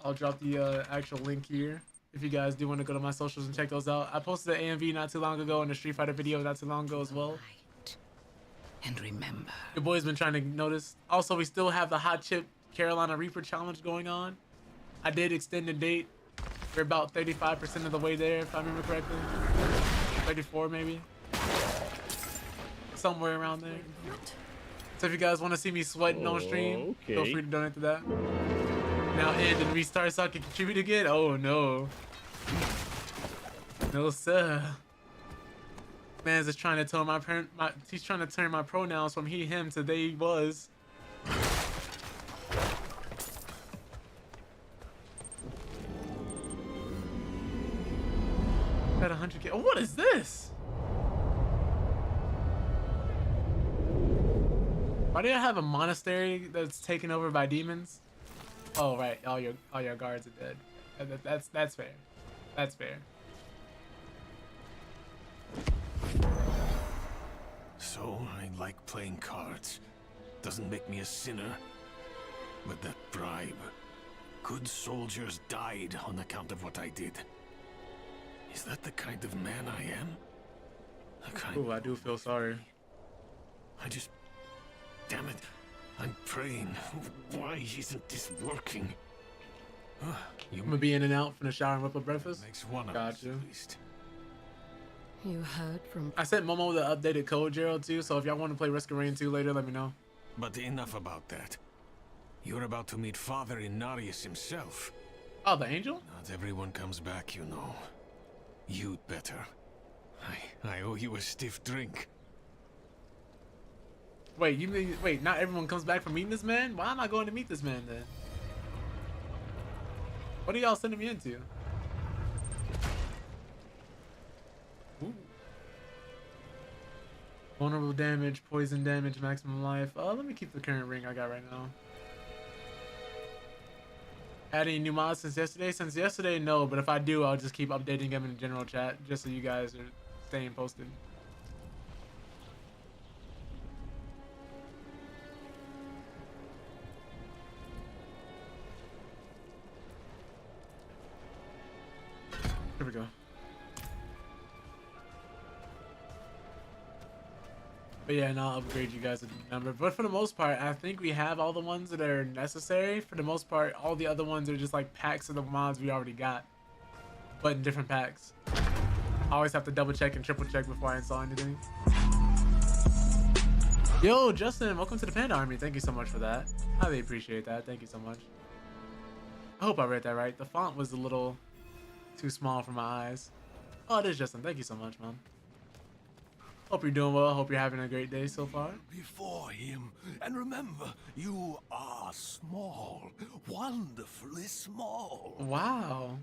I'll drop the actual link here. If you guys do want to go to my socials and check those out. I posted an AMV not too long ago and a Street Fighter video not too long ago as well. Light. And remember. Your boy's been trying to notice. Also, we still have the Hot Chip Carolina Reaper challenge going on. I did extend the date. We're about 35% of the way there, if I remember correctly. 34 maybe. Somewhere around there. So if you guys want to see me sweating on stream, feel free to donate to that. Now end and restart so I can contribute again? Oh no. No sir. Man's just trying to tell he's trying to turn my pronouns from he, him to they, was. At 100K. Oh, what is this? Why do you have a monastery that's taken over by demons? Oh right, all your guards are dead. That's fair. That's fair. So I like playing cards. Doesn't make me a sinner. But that bribe, Good soldiers died on account of what I did. Is that the kind of man I am? The kind... Ooh, I do feel sorry. I just... Damn it. I'm praying. Why isn't this working? I'm gonna be in and out from the shower and whip up breakfast. Makes one of us Gotcha. at least. You heard from... I sent Momo the updated code, Gerald, too, so if y'all want to play Risk of Rain 2 later, let me know. But enough about that. You're about to meet Father Inarius himself. Oh, the angel? Not everyone comes back, you know. You'd better. I owe you a stiff drink. Wait, you mean, wait, not everyone comes back from meeting this man? Why am I going to meet this man then? What are y'all sending me into? Ooh. Vulnerable damage, poison damage, maximum life. Let me keep the current ring I got right now. Had any new mods since yesterday? Since yesterday, no, but if I do, I'll just keep updating them in the general chat, just so you guys are staying posted. Here we go. But yeah, and I'll upgrade you guys a number. But for the most part, I think we have all the ones that are necessary. For the most part, all the other ones are just like packs of the mods we already got, but in different packs. I always have to double check and triple check before I install anything. Yo, Justin, welcome to the Panda Army. Thank you so much for that. Highly appreciate that. Thank you so much. I hope I read that right. The font was a little too small for my eyes. Oh, it is Justin. Thank you so much, man. Hope you're doing well. Hope you're having a great day so far. Before him, and remember, you are small, wonderfully small. Wow.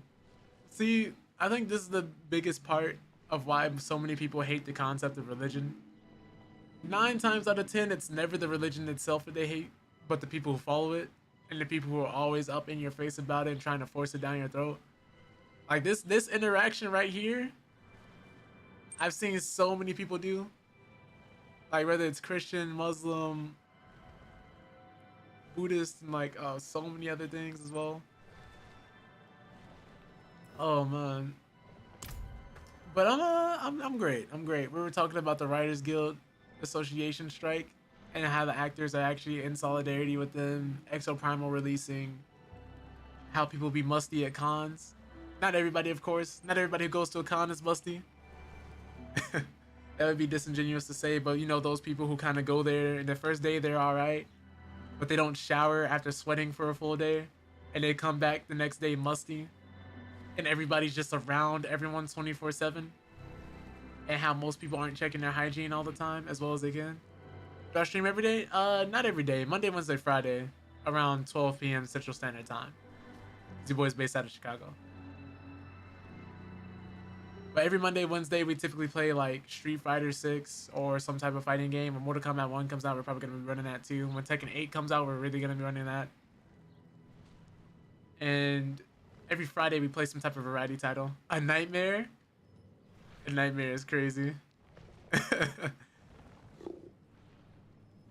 See, I think this is the biggest part of why so many people hate the concept of religion. 9 times out of 10, it's never the religion itself that they hate, but the people who follow it, and the people who are always up in your face about it and trying to force it down your throat. Like this interaction right here, I've seen so many people do. Like whether it's Christian, Muslim, Buddhist, and like so many other things as well. Oh man. But I'm great. I'm great. We were talking about the Writers Guild Association strike and how the actors are actually in solidarity with them. Exoprimal releasing. How people be musty at cons. Not everybody, of course. Not everybody who goes to a con is musty. That would be disingenuous to say, but you know those people who kind of go there and the first day they're all right, but they don't shower after sweating for a full day, and they come back the next day musty, and everybody's just around everyone 24/7, and how most people aren't checking their hygiene all the time as well as they can. Do I stream every day? Not every day. Monday, Wednesday, Friday, around 12 p.m. Central Standard Time. Z Boy's based out of Chicago. But every Monday, Wednesday, we typically play like Street Fighter 6 or some type of fighting game. When Mortal Kombat 1 comes out, we're probably going to be running that too. When Tekken 8 comes out, we're really going to be running that. And every Friday, we play some type of variety title. A Nightmare? A Nightmare is crazy.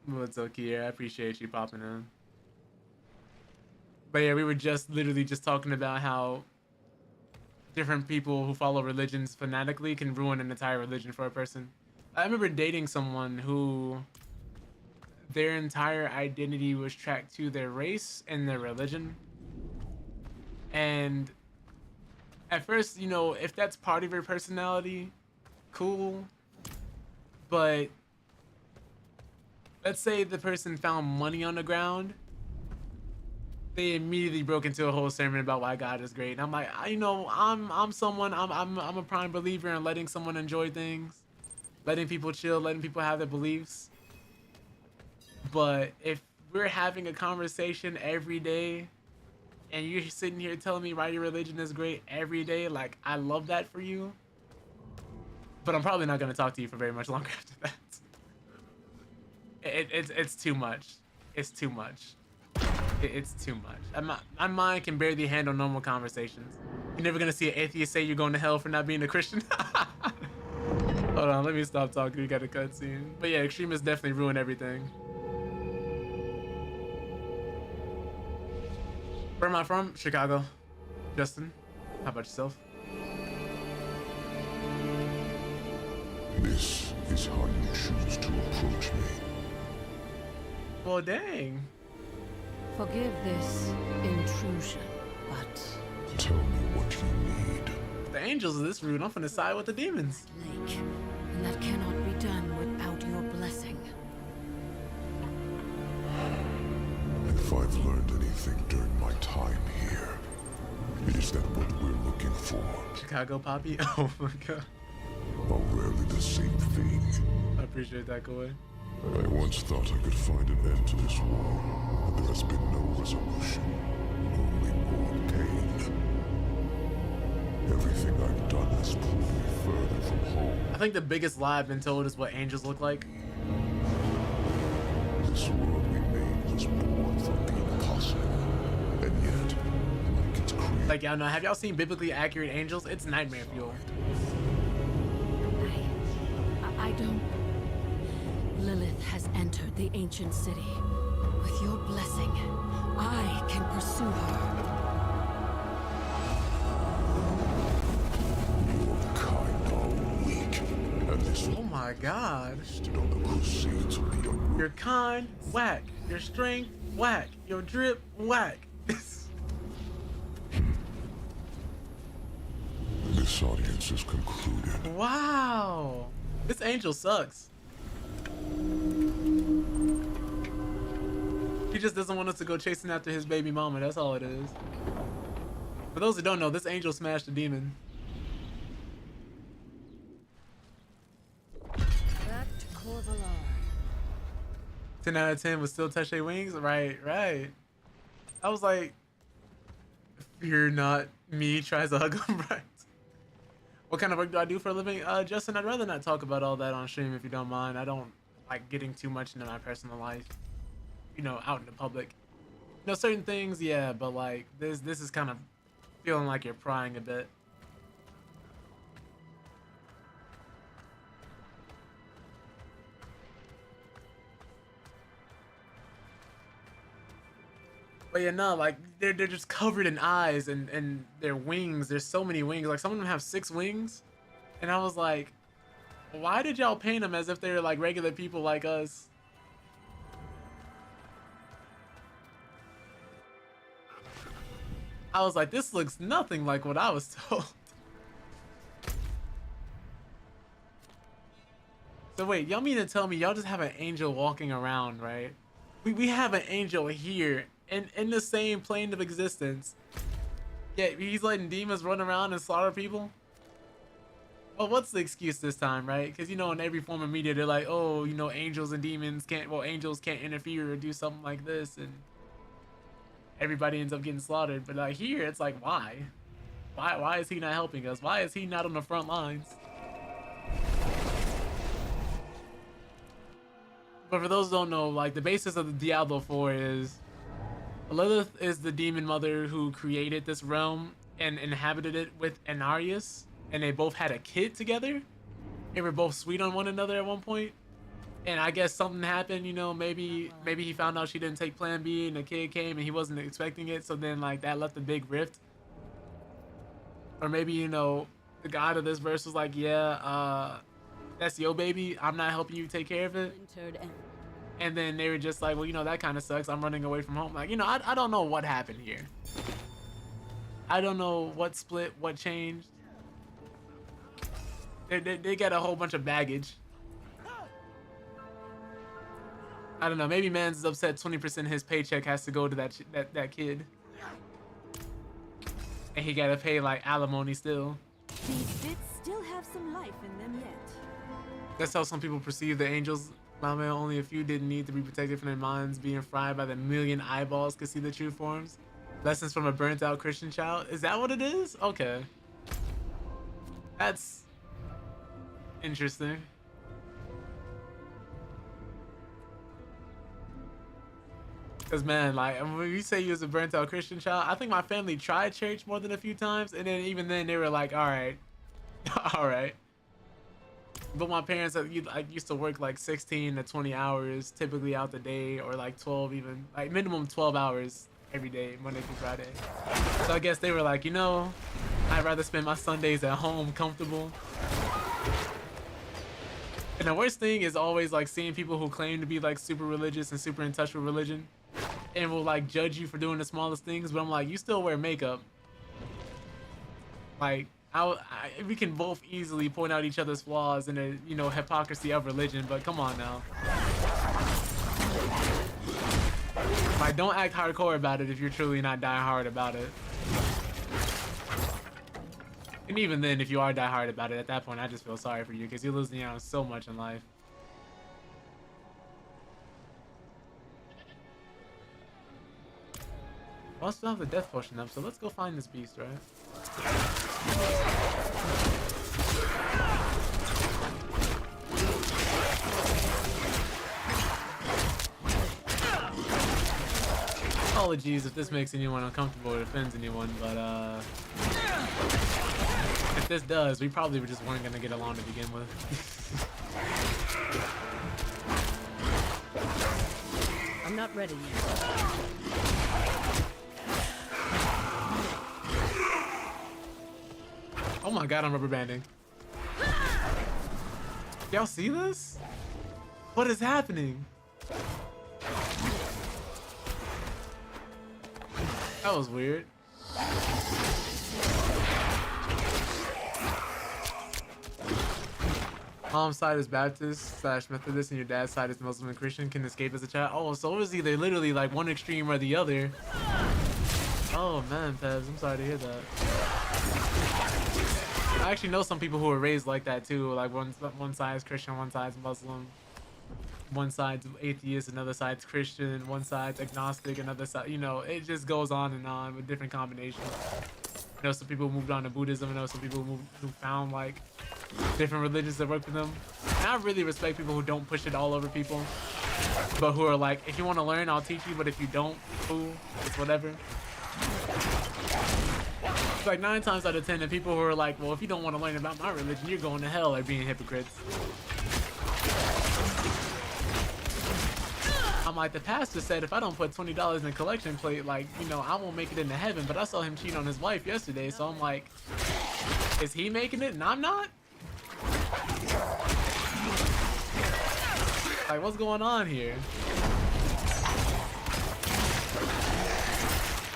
What's up, Kier? I appreciate you popping in. But yeah, we were just literally just talking about how different people who follow religions fanatically can ruin an entire religion for a person. I remember dating someone who their entire identity was tracked to their race and their religion. And at first, you know, if that's part of your personality, cool. But let's say the person found money on the ground, they immediately broke into a whole sermon about why God is great. And I'm like, you know, I'm a prime believer in letting someone enjoy things, letting people chill, letting people have their beliefs. But if we're having a conversation every day and you're sitting here telling me why your religion is great every day, like, I love that for you, but I'm probably not going to talk to you for very much longer after that. It's too much. It's too much. It's too much. My mind can barely handle normal conversations. You're never gonna see an atheist say you're going to hell for not being a Christian. Hold on, let me stop talking. We got a cutscene. But yeah, extremists definitely ruin everything. Where am I from? Chicago. Justin, how about yourself? This is how you choose to approach me. Well, dang. Forgive this intrusion, but Tell me what you need. The angels are this rude. I'm finna side with the demons. Lake, and that cannot be done without your blessing. If I've learned anything during my time here, it is that what we're looking for Chicago Poppy? Oh my god. are rarely the same thing. I appreciate that, Koi. I once thought I could find an end to this war, but there has been no resolution, only more pain. Everything I've done has pulled me further from home. I think the biggest lie I've been told is what angels look like. This world we made was born from the impossible, and yet, like its creator, Like, y'all know, have y'all seen biblically accurate angels? It's nightmare fuel. I don't... Lilith has entered the ancient city. With your blessing, I can pursue her. your kind are weak, and this Oh my god. stood on the crusade to lead a Your kind, whack. Your strength, whack. Your drip, whack. This audience is concluded. Wow. This angel sucks. He just doesn't want us to go chasing after his baby mama. That's all it is. For those who don't know, this angel smashed a demon. Back to Corvalar. 10 out of 10 would still touch their wings? Right, right. I was like, fear not me, tries to hug him, right? What kind of work do I do for a living? Justin, I'd rather not talk about all that on stream if you don't mind. I don't like getting too much into my personal life, you know, out in the public. You know, certain things, yeah, but like this is kind of feeling like you're prying a bit. But yeah, no, like they're just covered in eyes and their wings. There's so many wings. Like some of them have 6 wings, and I was like, why did y'all paint them as if they're like regular people like us? I was like, this looks nothing like what I was told. So wait, y'all mean to tell me y'all just have an angel walking around, right? We have an angel here in the same plane of existence. Yeah, he's letting demons run around and slaughter people? Well, what's the excuse this time, right? Because, you know, in every form of media, they're like, oh, you know, angels and demons can't, well, angels can't interfere or do something like this, and everybody ends up getting slaughtered. But like here, it's like, why? Why is he not helping us? Why is he not on the front lines? But for those who don't know, like the basis of the Diablo 4 is Lilith is the demon mother who created this realm and inhabited it with Anarius, and they both had a kid together. They were both sweet on one another at one point. And I guess something happened, you know, maybe he found out she didn't take Plan B and the kid came and he wasn't expecting it, so then like that left a big rift. Or maybe, you know, the god of this verse was like, yeah, that's your baby, I'm not helping you take care of it. And then they were just like, well, you know, that kind of sucks, I'm running away from home. Like, you know, I don't know what happened here. I don't know what split, what changed. They got a whole bunch of baggage. I don't know, maybe man's is upset 20% of his paycheck has to go to that kid. And he gotta pay like alimony still. These bits still have some life in them yet. That's how some people perceive the angels. My man, only a few didn't need to be protected from their minds being fried by the million eyeballs could see the true forms. Lessons from a burnt out Christian child. Is that what it is? Okay. That's interesting. Cause man, like when you say you was a burnt out Christian child, I think my family tried church more than a few times, and then even then they were like, all right, all right. But my parents, I used to work like 16 to 20 hours typically out the day, or like 12 even, like minimum 12 hours every day, Monday through Friday. So I guess they were like, you know, I'd rather spend my Sundays at home comfortable. And the worst thing is always like seeing people who claim to be like super religious and super in touch with religion and will like judge you for doing the smallest things, but I'm like, you still wear makeup. Like, we can both easily point out each other's flaws and the, you know, hypocrisy of religion, but come on now. Like, don't act hardcore about it if you're truly not die hard about it. And even then, if you are die hard about it, at that point, I just feel sorry for you because you're losing out on so much in life. Well, I still have the death potion up, so let's go find this beast, right? Apologies if this makes anyone uncomfortable or offends anyone, but if this does, we probably just weren't gonna get along to begin with. I'm not ready yet. Oh my god, I'm rubber banding. Y'all see this? What is happening? That was weird. Mom's side is Baptist / Methodist and your dad's side is Muslim and Christian. Can escape as a child. Oh, so it was either literally like one extreme or the other. Oh man, Pebs, I'm sorry to hear that. I actually know some people who were raised like that too. Like one side's Christian, one side's Muslim. One side's atheist, another side's Christian, one side's agnostic, another side, you know, it just goes on and on with different combinations. I know some people who moved on to Buddhism. I know some people who found like different religions that work for them. And I really respect people who don't push it all over people, but who are like, if you want to learn, I'll teach you, but if you don't, cool, it's whatever. It's like 9 times out of 10, the people who are like, well, if you don't want to learn about my religion, you're going to hell, are being hypocrites. I'm like, the pastor said if I don't put $20 in a collection plate, like, you know, I won't make it into heaven, but I saw him cheat on his wife yesterday, so I'm like, is he making it and I'm not? Like, what's going on here?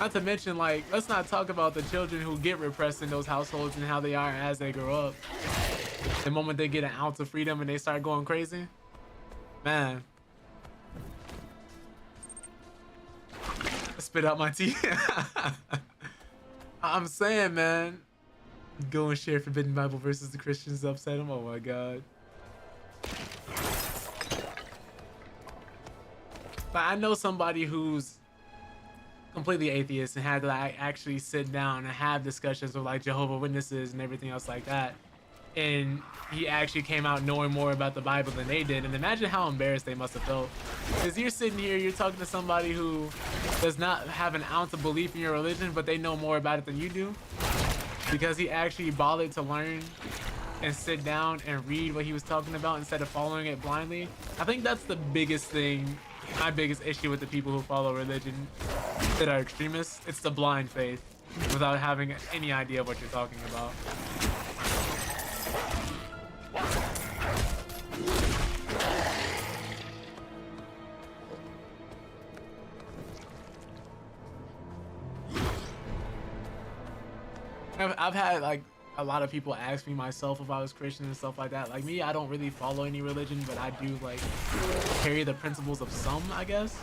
Not to mention, like, let's not talk about the children who get repressed in those households and how they are as they grow up. The moment they get an ounce of freedom and they start going crazy, man. Spit out my tea. I'm saying, man, go and share Forbidden Bible versus the Christians, upset them. Oh my god. But I know somebody who's completely atheist and had to like actually sit down and have discussions with like Jehovah's Witnesses and everything else like that. And he actually came out knowing more about the Bible than they did. And imagine how embarrassed they must have felt. Because you're sitting here, you're talking to somebody who does not have an ounce of belief in your religion, but they know more about it than you do. Because he actually bothered to learn and sit down and read what he was talking about instead of following it blindly. I think that's the biggest thing, my biggest issue with the people who follow religion that are extremists. It's the blind faith without having any idea of what you're talking about. I've had like a lot of people ask me myself if I was Christian and stuff like that. Like me, I don't really follow any religion, but I do like carry the principles of some, I guess.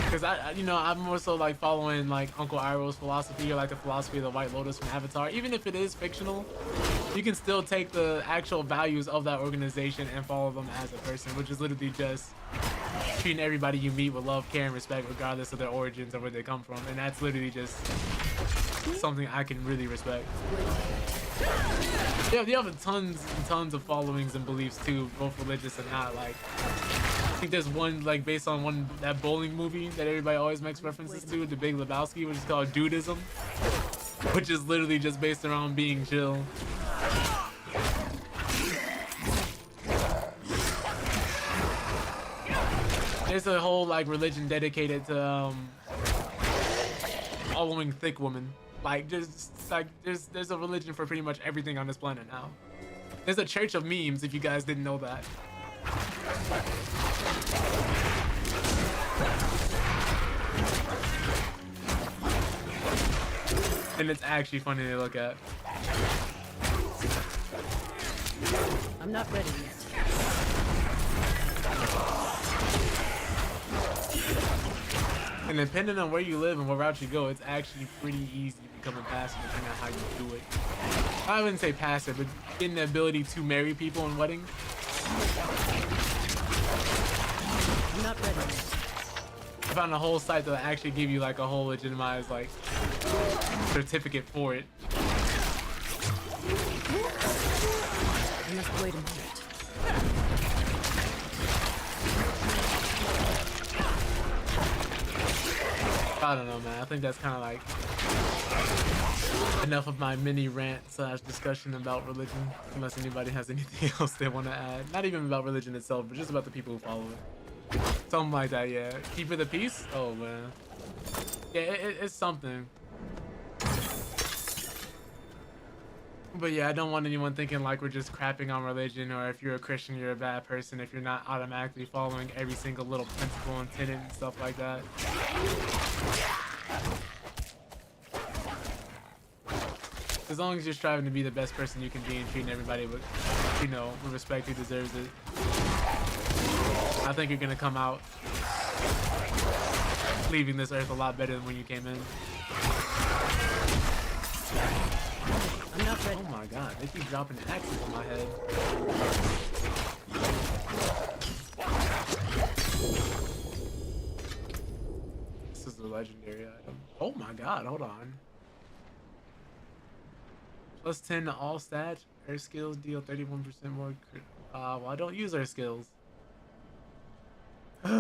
Because you know, I'm more so like following like Uncle Iroh's philosophy or like the philosophy of the White Lotus from Avatar. Even if it is fictional, you can still take the actual values of that organization and follow them as a person, which is literally just treating everybody you meet with love, care, and respect, regardless of their origins or where they come from. And that's literally just something I can really respect. Yeah, you have tons and tons of followings and beliefs too, both religious and not. Like, I think there's one like based on that bowling movie that everybody always makes references to, The Big Lebowski, which is called Dudism, which is literally just based around being chill. There's a whole like religion dedicated to following thick women. Like just like there's a religion for pretty much everything on this planet now. There's a church of memes if you guys didn't know that. And it's actually funny to look at. I'm not ready yet. And depending on where you live and what route you go, it's actually pretty easy becoming passive depending on how you do it. I wouldn't say passive, but getting the ability to marry people in weddings. I'm not ready yet. I found a whole site that actually give you like a whole legitimized like certificate for it. I must wait a minute. I don't know, man. I think that's kind of like enough of my mini rant / discussion about religion. Unless anybody has anything else they want to add. Not even about religion itself, but just about the people who follow it. Something like that, yeah. Keeper the peace? Oh, man. Yeah, it's something. But yeah, I don't want anyone thinking like we're just crapping on religion, or if you're a Christian, you're a bad person if you're not automatically following every single little principle and tenet and stuff like that. As long as you're striving to be the best person you can be and treating everybody with, you know, with respect who deserves it, I think you're gonna come out leaving this earth a lot better than when you came in. I'm not ready. Oh my god, they keep dropping axes on my head. This is a legendary item. Oh my god, hold on. Plus 10 to all stats. Earth skills deal 31% more. Well, I don't use earth skills. It's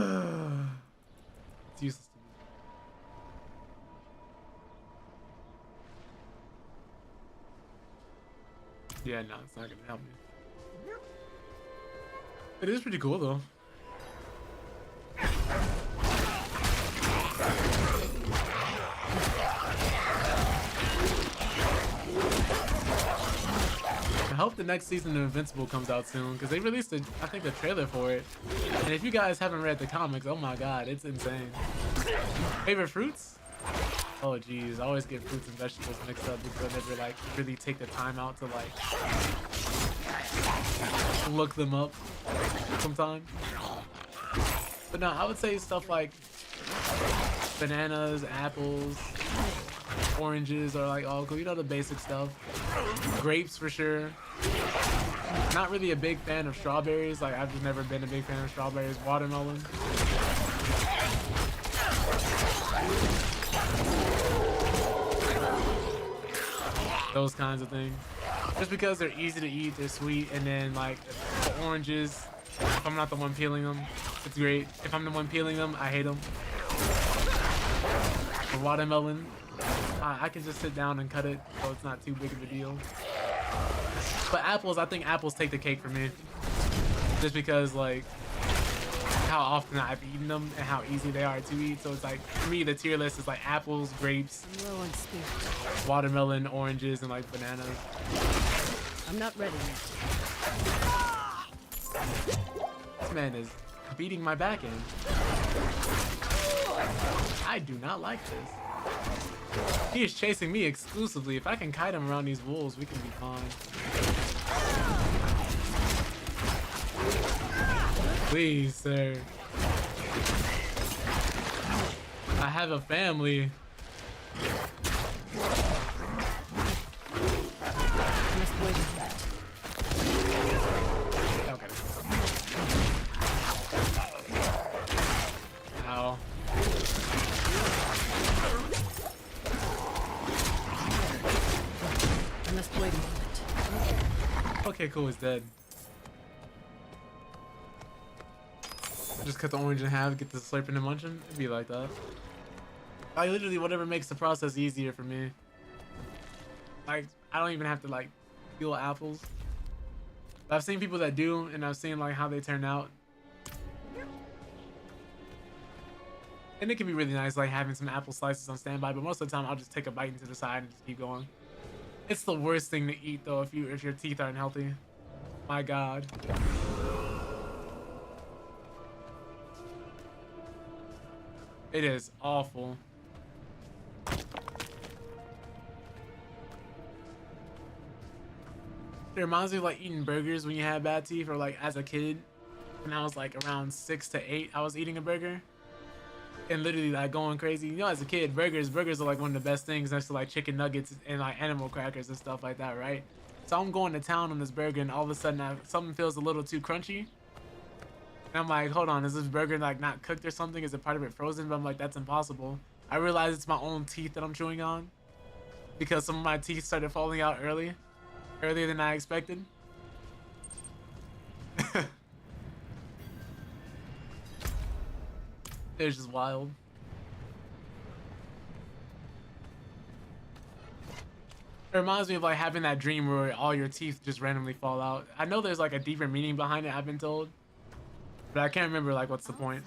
useless to me. Yeah, no, it's not gonna help me. It is pretty cool though. I hope the next season of Invincible comes out soon, because they released I think a trailer for it. And if you guys haven't read the comics, oh my god, it's insane. Favorite fruits? Oh geez, I always get fruits and vegetables mixed up because I never like really take the time out to like look them up sometimes. But no, I would say stuff like bananas, apples, oranges are like all cool, you know, the basic stuff. Grapes for sure. Not really a big fan of strawberries, like I've just never been a big fan of strawberries. Watermelon. Those kinds of things. Just because they're easy to eat, they're sweet, and then like the oranges, if I'm not the one peeling them, it's great. If I'm the one peeling them, I hate them. The watermelon, I can just sit down and cut it, so it's not too big of a deal. But apples, I think apples take the cake for me. Just because like how often I've eaten them and how easy they are to eat. So it's like, for me, the tier list is like apples, grapes, I'm low on spirit. watermelon, oranges, and like bananas. I'm not ready yet. This man is beating my back in. I do not like this. He is chasing me exclusively. If I can kite him around these wolves, we can be fine. Please, sir. I have a family. I must wait a minute. Okay. Ow. I must wait a moment. Okay, cool, it's dead. Just cut the orange in half, get the slurping and munching. It'd be like that. Like literally whatever makes the process easier for me. Like I don't even have to like peel apples. But I've seen people that do, and I've seen like how they turn out. And it can be really nice, like having some apple slices on standby. But most of the time, I'll just take a bite into the side and just keep going. It's the worst thing to eat though if your teeth aren't healthy. My God. It is awful. It reminds me of like eating burgers when you had bad teeth, or like as a kid, when I was like around 6 to 8, I was eating a burger and literally like going crazy. You know, as a kid, burgers are like one of the best things next to like chicken nuggets and like animal crackers and stuff like that, right? So I'm going to town on this burger, and all of a sudden something feels a little too crunchy. And I'm like, hold on, is this burger like not cooked or something? Is it part of it frozen? But I'm like, that's impossible. I realize it's my own teeth that I'm chewing on, because some of my teeth started falling out earlier than I expected. It's just wild. It reminds me of like having that dream where all your teeth just randomly fall out. I know there's like a deeper meaning behind it, I've been told, but I can't remember like what's the point.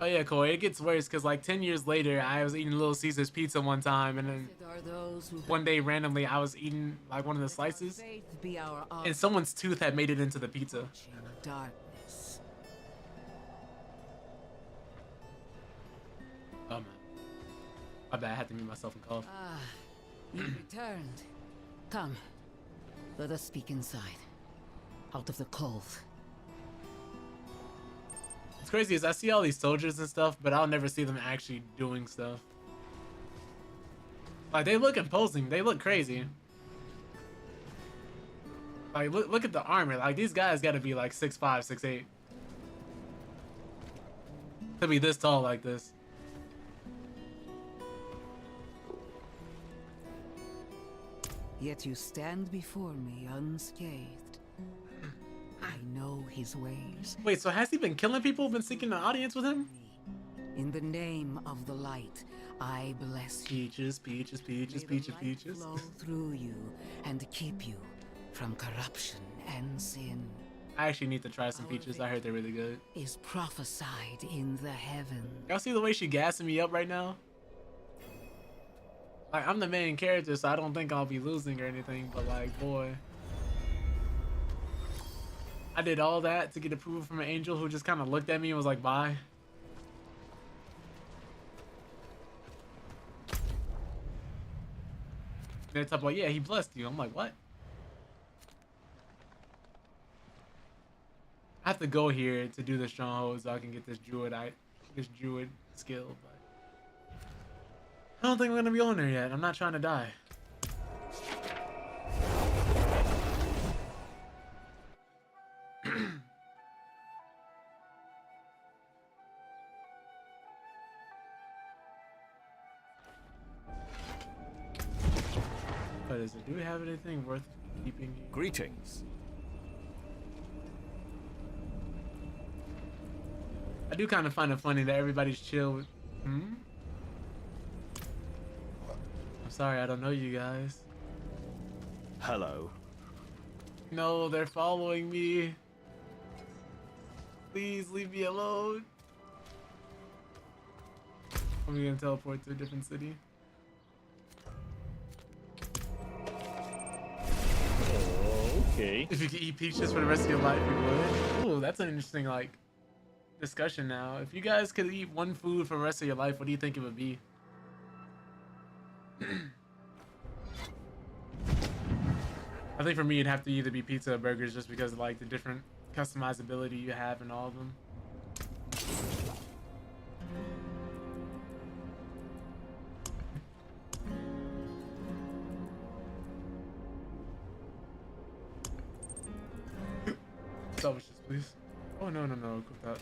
Oh yeah, Koi, it gets worse because like 10 years later, I was eating Little Caesar's pizza one time, and then one day randomly I was eating like one of the slices, and someone's tooth had made it into the pizza. Darkness. Oh man, my bad. I had to mute myself and cough. Ah, you returned. Come, let us speak inside, out of the cold. What's crazy is I see all these soldiers and stuff, but I'll never see them actually doing stuff. Like, they look imposing. They look crazy. Like, look at the armor. Like, these guys gotta be like 6'5", 6'8". To be this tall like this. Yet you stand before me unscathed. I know his ways. Wait, so has he been killing people? Been seeking an audience with him? In the name of the light, I bless you. Peaches, peaches, peaches, May the peaches, light peaches. flow through you and keep you from corruption and sin. I actually need to try some peaches. I heard they're really good. Is prophesied in the heavens. Y'all see the way she gassing me up right now? Like, I'm the main character, so I don't think I'll be losing or anything, but like, boy. I did all that to get approval from an angel who just kind of looked at me and was like, bye. They're talking about, yeah, he blessed you. I'm like, what? I have to go here to do the stronghold so I can get this druid skill, but I don't think I'm gonna be on there yet. I'm not trying to die. What is it? Do we have anything worth keeping here? Greetings. I do kind of find it funny that everybody's chill with... I'm sorry, I don't know you guys. Hello. No, they're following me. Please leave me alone. I'm gonna teleport to a different city. Okay. If you could eat peaches for the rest of your life, you would. Ooh, that's an interesting like discussion now. If you guys could eat one food for the rest of your life, what do you think it would be? I think for me it'd have to either be pizza or burgers, just because of like the different customizability you have in all of them. Salvage this, please. Oh no, cook that.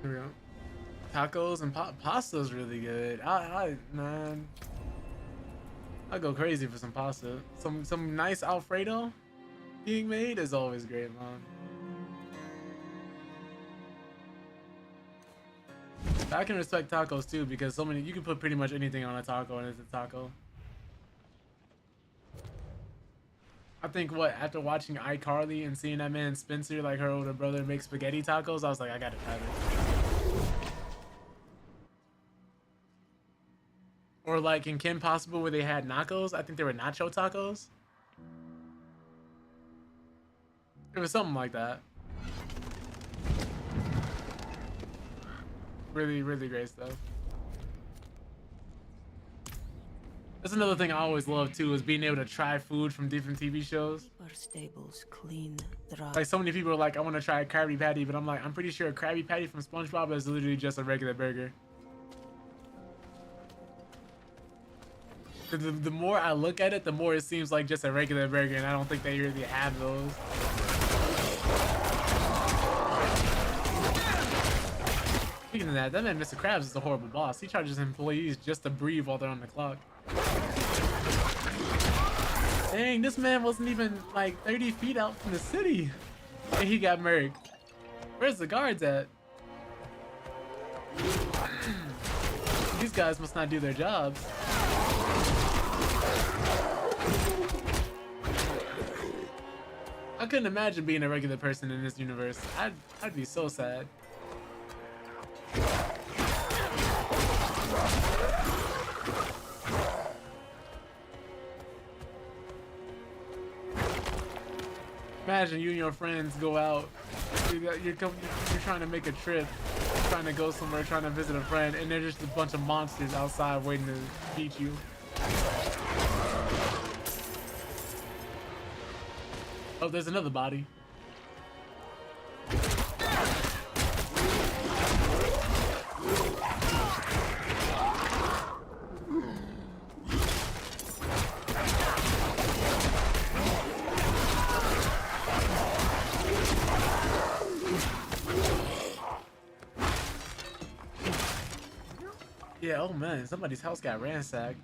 There we go. Tacos and pasta's really good. Man, I go crazy for some pasta. Some nice Alfredo being made is always great, man. I can respect tacos too because so many you can put pretty much anything on a taco and it's a taco. I think what after watching iCarly and seeing that man Spencer, like her older brother, make spaghetti tacos, I was like, I gotta try this. Or like in Kim Possible where they had nachos, I think they were nacho tacos. It was something like that. Really, really great stuff. That's another thing I always love too, is being able to try food from different TV shows. Keep our stables clean, dry. Like so many people are like, I want to try a Krabby Patty, but I'm like, I'm pretty sure a Krabby Patty from SpongeBob is literally just a regular burger. The more I look at it, the more it seems like just a regular burger, and I don't think they really have those. Speaking of that man Mr. Krabs is a horrible boss. He charges employees just to breathe while they're on the clock. Dang, this man wasn't even like 30 feet out from the city. And he got murked. Where's the guards at? These guys must not do their jobs. I couldn't imagine being a regular person in this universe. I'd be so sad. Imagine you and your friends go out. You're trying to make a trip, trying to go somewhere, trying to visit a friend, and there's just a bunch of monsters outside waiting to beat you. Oh, there's another body. Yeah, oh man, somebody's house got ransacked.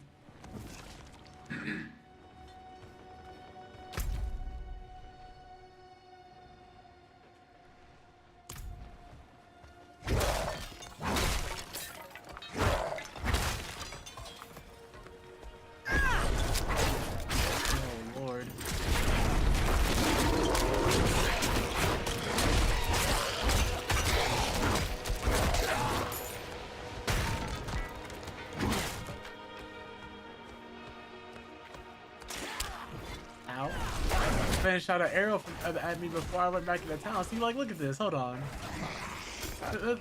Oh Lord. Ow. Man shot an arrow at me before I went back into town. See, like, look at this. Hold on.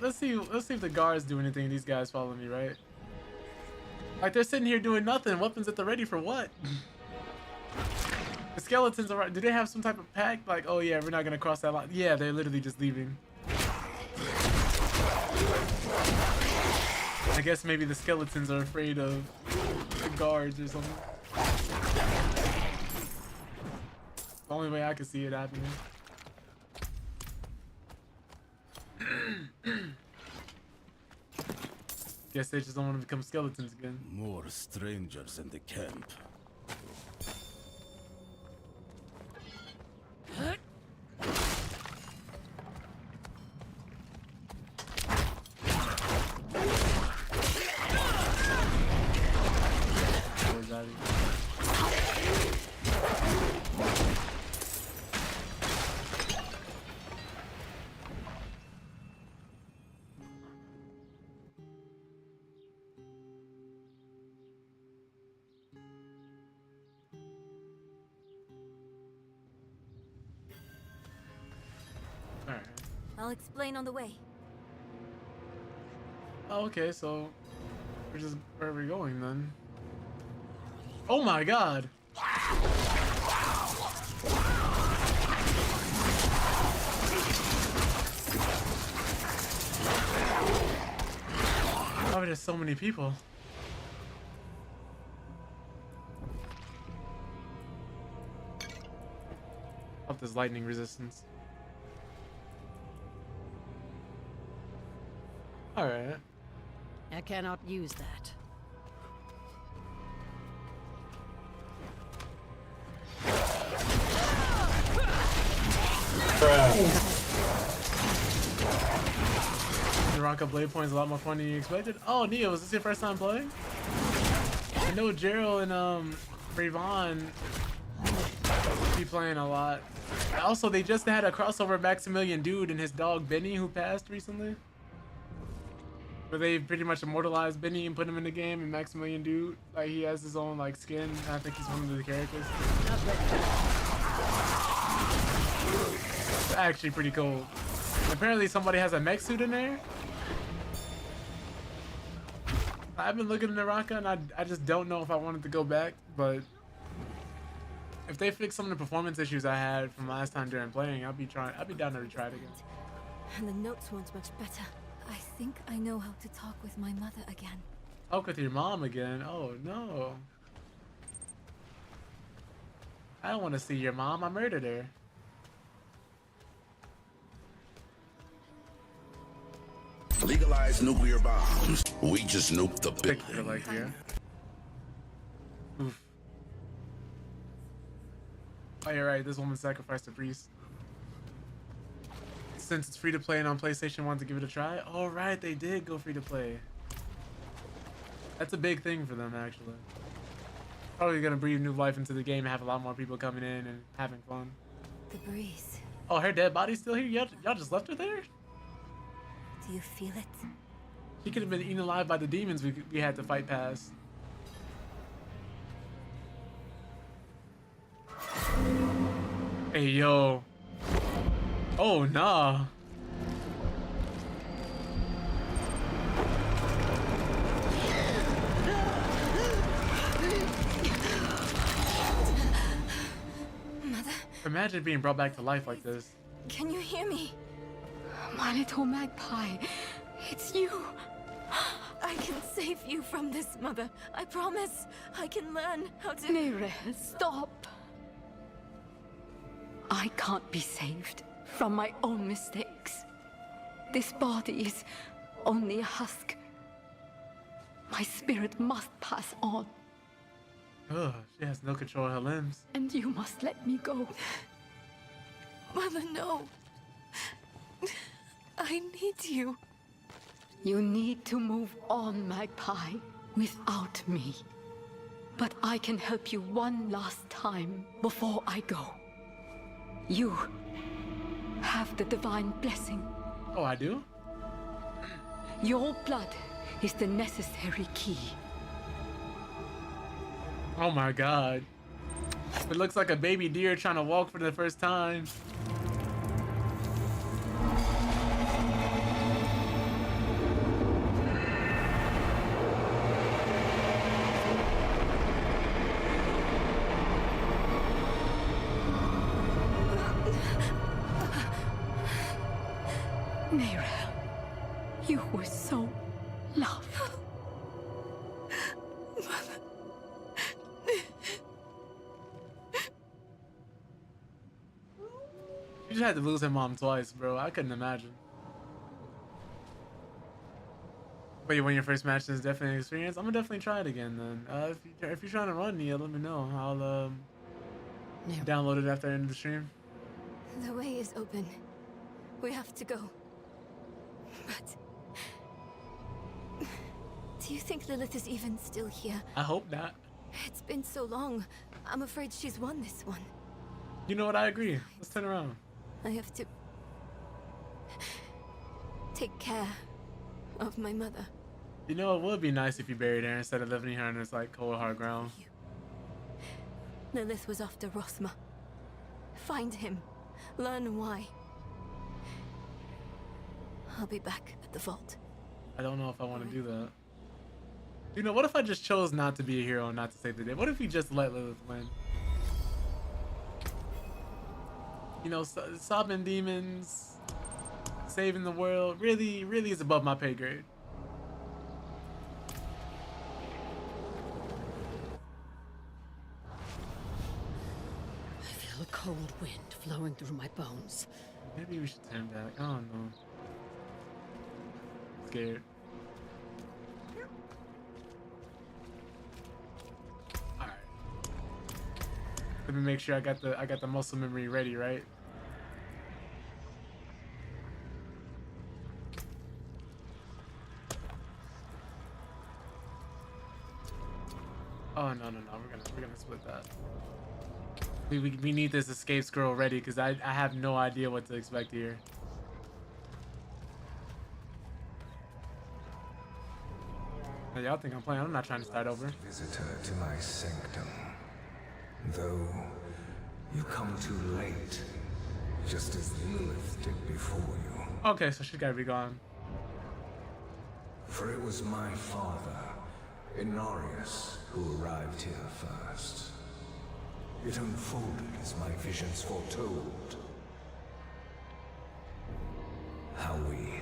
Let's see if the guards do anything. These guys follow me, right? Like, they're sitting here doing nothing. Weapons at the ready for what? The skeletons are. Do they have some type of pact? Like, oh yeah, we're not gonna cross that line. Yeah, they're literally just leaving. I guess maybe the skeletons are afraid of the guards or something. The only way I can see it happening. Guess they just don't want to become skeletons again. More strangers in the camp. Alright. I'll explain on the way. Oh, okay, so where are we going then? Oh my god! Oh, there's so many people. Up this lightning resistance. Alright. I cannot use that. Naraka Blade Point is a lot more fun than you expected. Oh, Neo, was this your first time playing? I know Gerald and Rayvon be playing a lot. Also, they just had a crossover Maximilian Dude and his dog Benny, who passed recently. Where they pretty much immortalized Benny and put him in the game, and Maximilian Dude, like, he has his own like skin. I think he's one of the characters. It's actually pretty cool. Apparently somebody has a mech suit in there. I've been looking at Naraka and I just don't know if I wanted to go back, but if they fix some of the performance issues I had from last time during playing, I'd be down to retry it again. And the notes weren't much better. I think I know how to talk with my mother again. Talk with your mom again? Oh no. I don't want to see your mom. I murdered her. Legalize nuclear bombs. We just nuked the building. Like here. Oof. Oh, you're right. This woman sacrificed a priest. Since it's free to play and on PlayStation, wanted to give it a try. All right, they did go free to play. That's a big thing for them, actually. Probably gonna breathe new life into the game and have a lot more people coming in and having fun. The breeze. Oh, her dead body's still here? Y'all just left her there? Do you feel it? She could have been eaten alive by the demons we had to fight past. Hey, yo. Oh, nah. Mother? Imagine being brought back to life like this. Can you hear me? My little magpie, it's you. I can save you from this, Mother. I promise. I can learn how to... Nere, stop. I can't be saved from my own mistakes. This body is only a husk. My spirit must pass on. Ugh, she has no control of her limbs. And you must let me go. Mother, no. I need you. You need to move on, Magpie, without me. But I can help you one last time before I go. You have the divine blessing. Oh, I do? Your blood is the necessary key. Oh my god. It looks like a baby deer trying to walk for the first time. Nere, you were so loved. You just had to lose her mom twice, bro. I couldn't imagine. But you win your first match is definitely an experience. I'm gonna definitely try it again then. If you're trying to run, Nia, let me know. I'll download it after I end the stream. The way is open. We have to go. But... do you think Lilith is even still here? I hope not. It's been so long. I'm afraid she's won this one. You know what? I agree. Let's turn around. I have to... take care of my mother. You know, it would be nice if you buried her instead of leaving her on this, like, cold, hard ground. Lilith was after Rosma. Find him. Learn why. I'll be back at the vault. I don't know if I want to do that. You know, what if I just chose not to be a hero and not to save the day? What if we just let Lilith win? You know, stopping demons, saving the world, really is above my pay grade. I feel a cold wind flowing through my bones. Maybe we should turn back. I don't know. Scared. All right. Let me make sure I got the muscle memory ready, right? Oh no. We're gonna split that. We need this escape scroll ready because I have no idea what to expect here. Hey, y'all think I'm playing? I'm not trying to start over. Visitor to my sanctum. Though you come too late, just as Lilith did before you. Okay, so she gotta be gone. For it was my father, Inarius, who arrived here first. It unfolded as my visions foretold. How we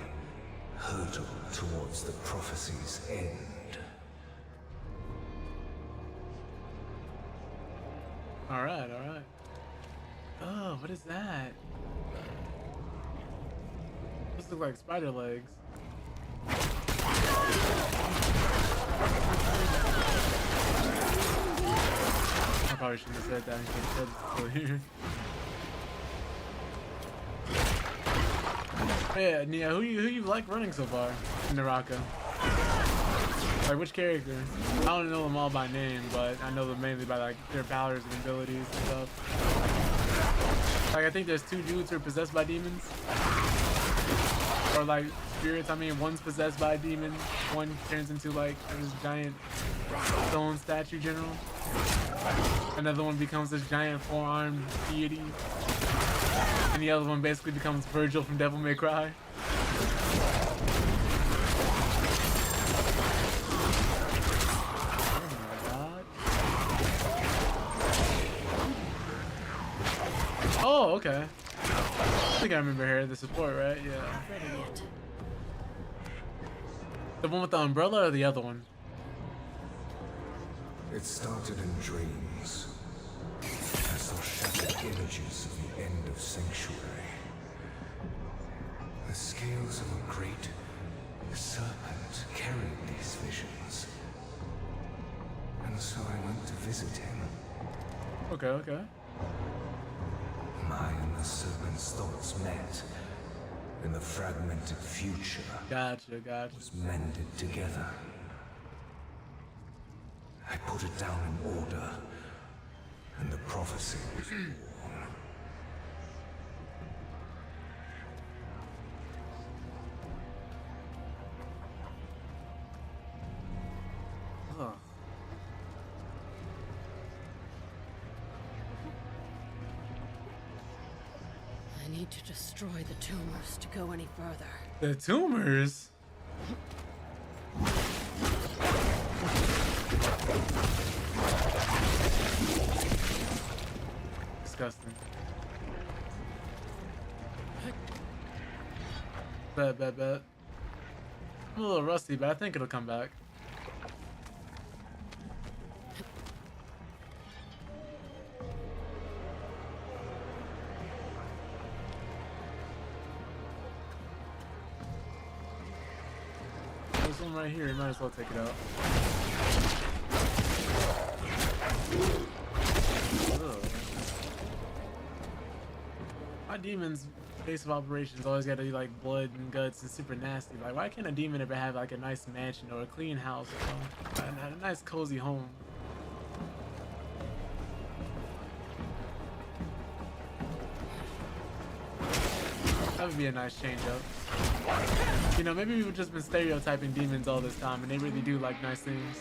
hurtled towards the prophecy's end. Alright. Oh, what is that? Those look like spider legs. I probably shouldn't have said that in case it's still here. Yeah, Nia, who you like running so far in Naraka? Like which character? I don't know them all by name, but I know them mainly by like their powers and abilities and stuff. Like I think there's 2 dudes who are possessed by demons. Or like spirits, I mean one's possessed by a demon, one turns into like this giant stone statue general. Another one becomes this giant 4-armed deity. And the other one basically becomes Virgil from Devil May Cry. Oh my god. Oh, okay. I think I remember her, the support, right? Yeah. The one with the umbrella or the other one? It started in dreams. I saw shattered images of the end of Sanctuary. The scales of a great serpent carried these visions. And so I went to visit him. Okay. Mine and the serpent's thoughts met. And the fragmented future Gotcha. was mended together. I put it down in order, and the prophecy was born. Huh. I need to destroy the tumors to go any further. The tumors? Disgusting. Bet. I'm a little rusty, but I think it'll come back. There's one right here, you might as well take it out. Ugh. My demons' base of operations always gotta be like blood and guts and super nasty. Like, why can't a demon ever have like a nice mansion or a clean house or something? A nice cozy home. That would be a nice change up. You know, maybe we've just been stereotyping demons all this time and they really do like nice things.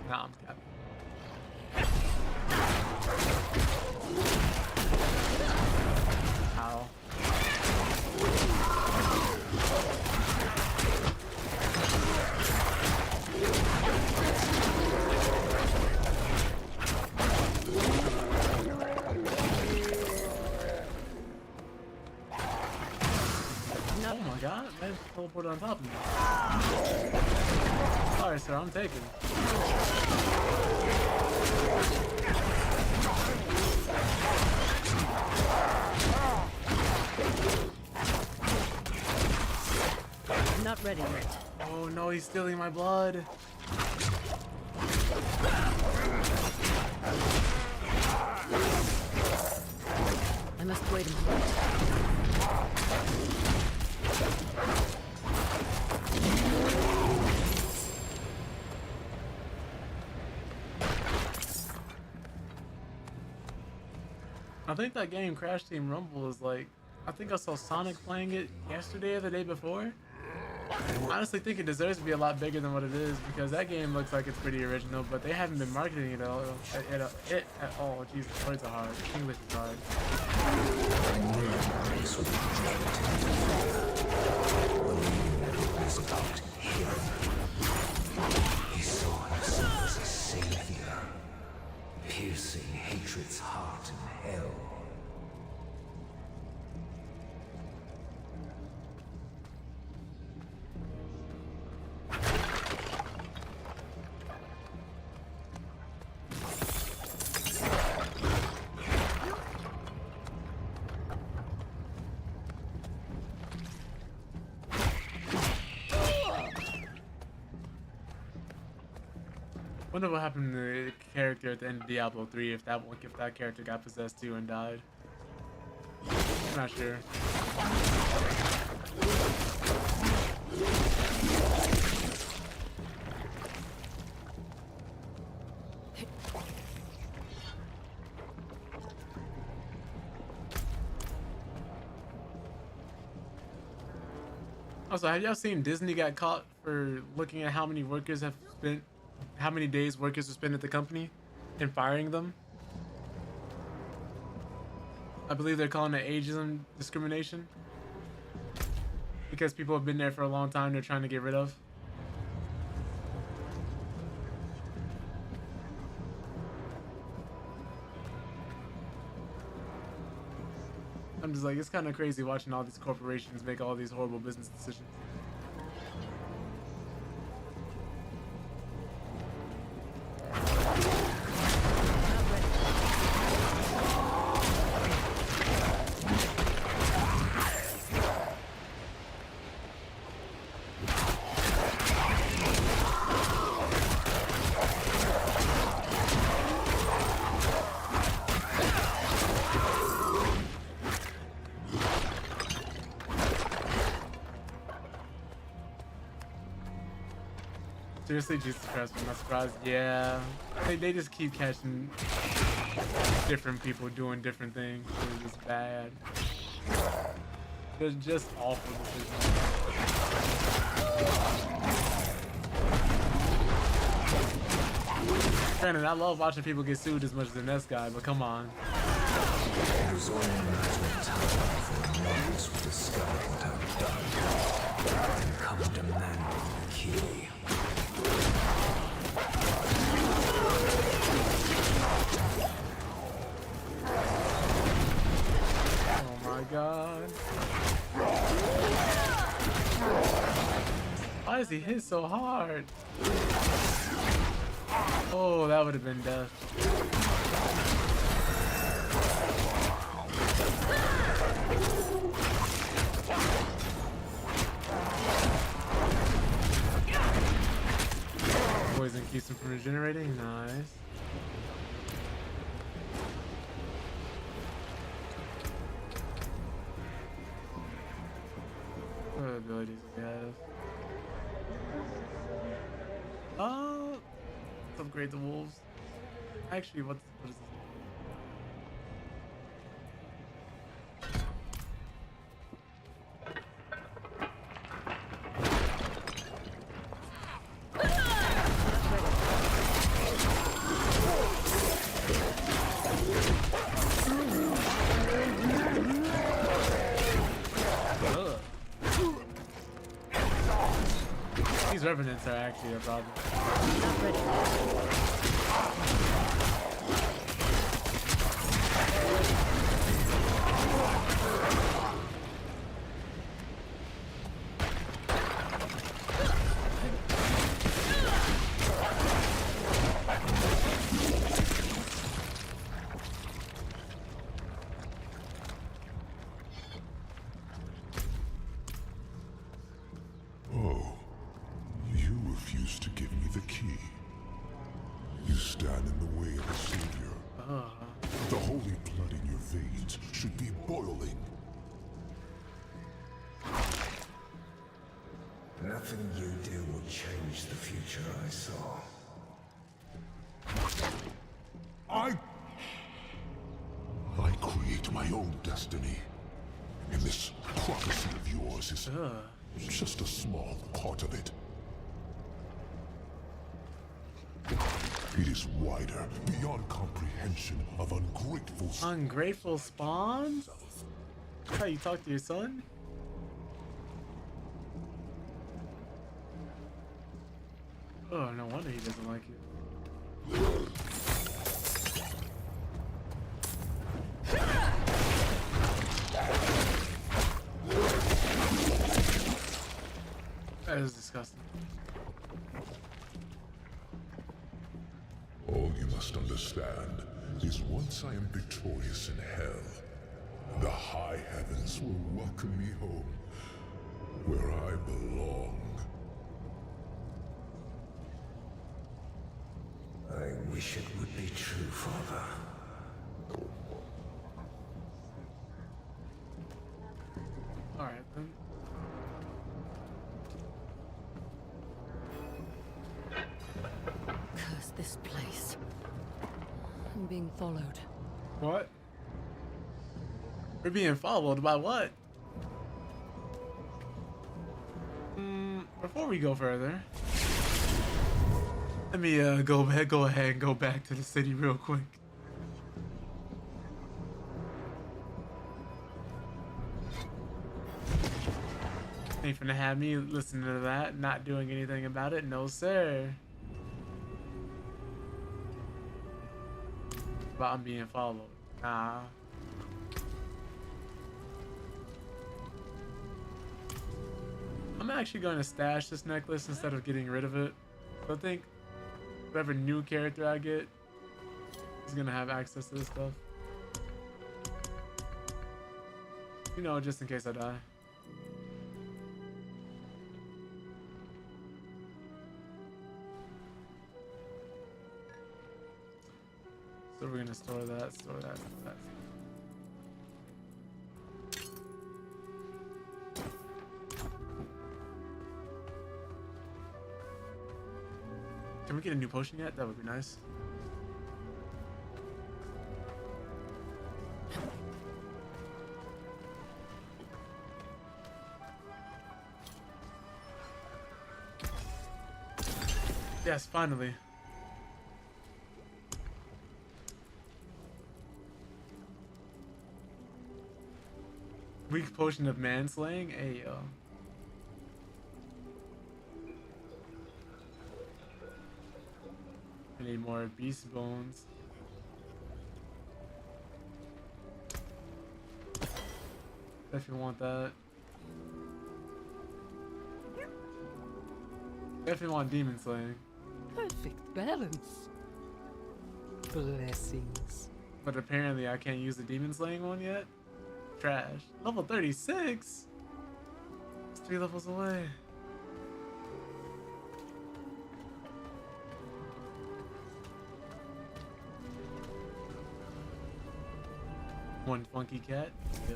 Nah, I'm capping. Ow. Oh my god, man, teleported on top of me. Sorry, sir, I'm taking. I'm not ready yet. Oh no, he's stealing my blood. I must wait a moment. I think that game Crash Team Rumble is like, I think I saw Sonic playing it yesterday or the day before. I honestly think it deserves to be a lot bigger than what it is because that game looks like it's pretty original, but they haven't been marketing it at all. Jesus, words are hard. English is hard. He saw himself as a savior, piercing hatred's heart in hell. Wonder what happened to the character at the end of Diablo 3 if that character got possessed too and died. I'm not sure. Also, have y'all seen Disney got caught for looking at how many workers have spent, how many days workers have spent at the company and firing them? I believe they're calling it ageism discrimination because people have been there for a long time they're trying to get rid of. I'm just like, it's kind of crazy watching all these corporations make all these horrible business decisions. Seriously, Jesus Christ, I'm not surprised. Yeah, they just keep catching different people doing different things. It's just bad. They're just awful decisions. Granted, I love watching people get sued as much as the next guy, but come on. It was only a matter of time before Magus would discover what I've done and come demanding the key. Oh my god. Why does he hit so hard? Oh, that would have been death. Poison keeps him from regenerating. Nice. What abilities do we have? Let's upgrade the wolves. Actually, what is this? These revenants are actually a problem. Oh, you refuse to give me the key. You stand in the way of a savior. The holy blood in your veins should be boiling. Nothing you do will change the future I saw. I created destiny. And this prophecy of yours is just a small part of it. It is wider, beyond comprehension of ungrateful... Ungrateful spawns? That's how you talk to your son? Oh, no wonder he doesn't like you. That is disgusting. All you must understand is once I am victorious in hell, the high heavens will welcome me home, where I belong. I wish it would be true, Father. Alright then. Curse this place. I'm being followed. What? We're being followed by what? Before we go further, let me go ahead and go back to the city real quick. Ain't finna have me listening to that, not doing anything about it. No, sir. But I'm being followed. Nah. I'm actually going to stash this necklace instead of getting rid of it. So I think whatever new character I get is going to have access to this stuff. You know, just in case I die. So we're gonna store that, store that, store that. Can we get a new potion yet? That would be nice. Yes, finally. Weak potion of manslaying? Hey, yo. I need more beast bones. Definitely want that. Definitely want demon slaying. Perfect balance. Blessings. But apparently I can't use the demon slaying one yet. Trash. Level 36? It's 3 levels away. One funky cat. Yo.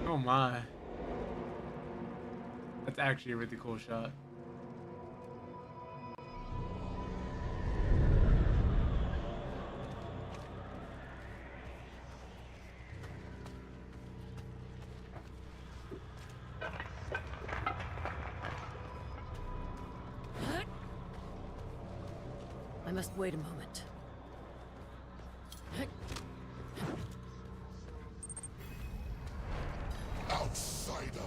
Oh my. That's actually a really cool shot. I must wait a moment. Outsider!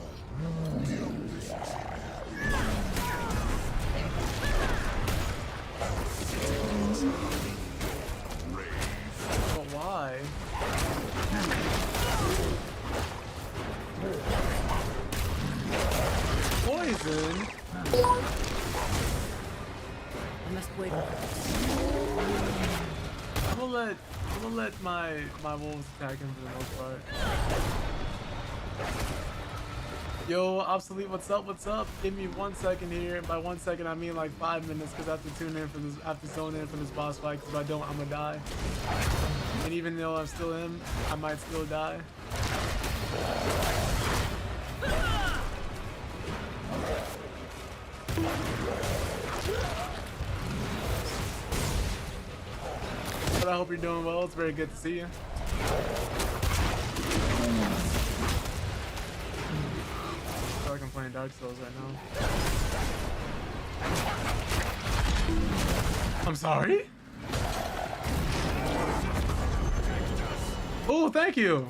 But why? Poison? I must wait a moment. I'm gonna let my wolves attack him for the most part. Yo, obsolete, what's up? What's up? Give me 1 second here. And by 1 second, I mean like 5 minutes, because I have to tune in for this. I have to zone in for this boss fight. Because if I don't, I'm gonna die. And even though I'm still in, I might still die. But I hope you're doing well. It's very good to see you. I feel like I'm playing Dark Souls right now. I'm sorry? Oh, thank you.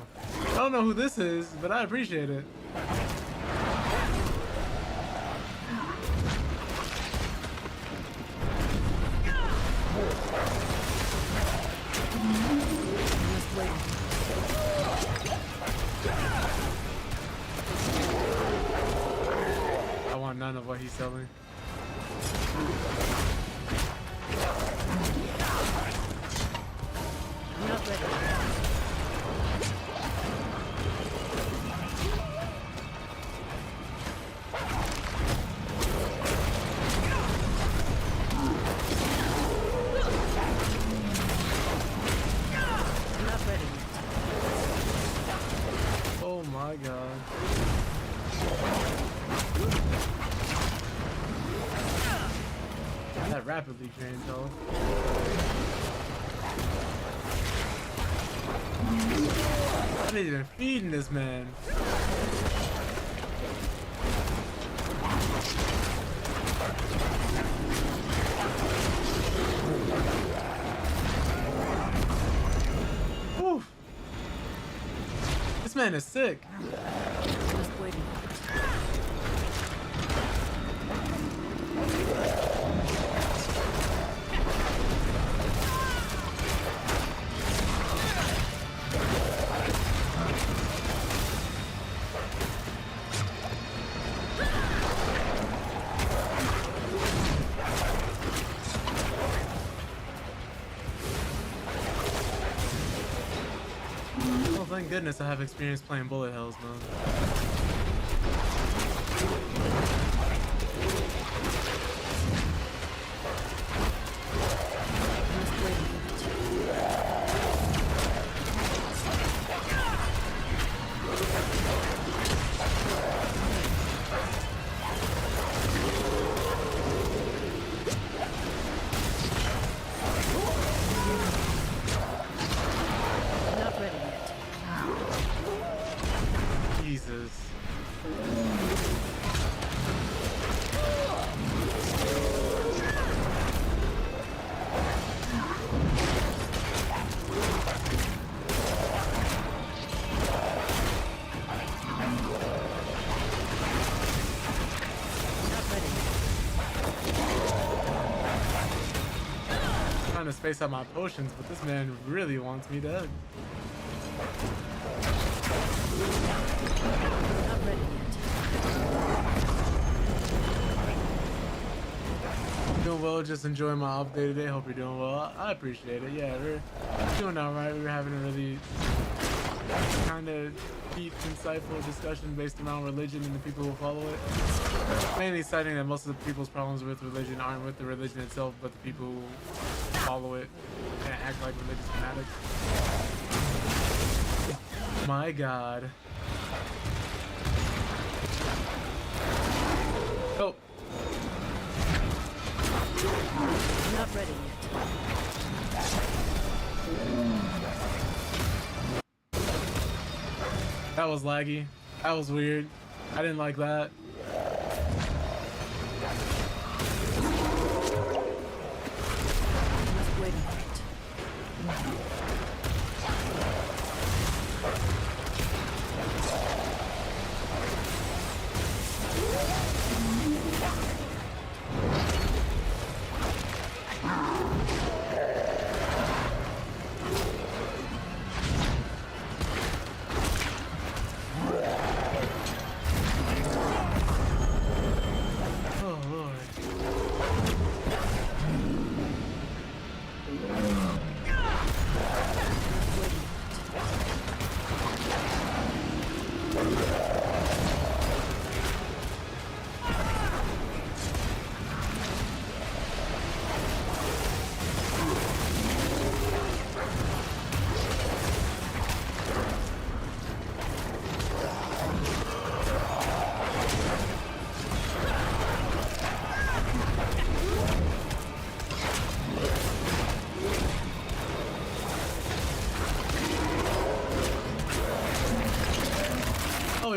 I don't know who this is, but I appreciate it. I want none of what he's selling. I'm not ready. Oh my god. That rapidly drains health. I'm not even feeding this man. Whew. This man is sick. Just waiting. Oh, thank goodness I have experience playing bullet hells, man. Not ready yet. Jesus. Trying to space out my potions, but this man really wants me dead. Not ready yet. Doing well, just enjoying my off day today. Hope you're doing well. I appreciate it. Yeah, we're doing all right. We're having a really kind of deep, insightful discussion based around religion and the people who follow it. Mainly citing that most of the people's problems with religion aren't with the religion itself, but the people who follow it and act like religious fanatics. My God. Oh. Not ready yet. That was laggy. That was weird. I didn't like that. Just waiting for it.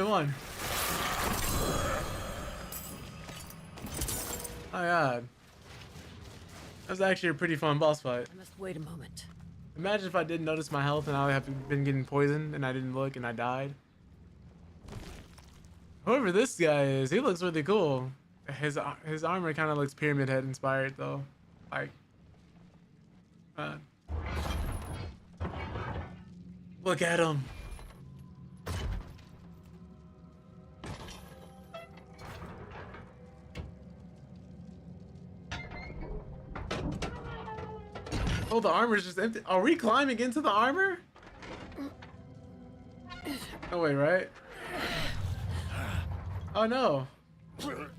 won. Oh god. That was actually a pretty fun boss fight. I must wait a moment. Imagine if I didn't notice my health and I have been getting poisoned and I didn't look and I died. Whoever this guy is, he looks really cool. His armor kind of looks Pyramid Head inspired though. Like, look at him. Oh, the armor's just empty. Are we climbing into the armor? No way, right? Oh no.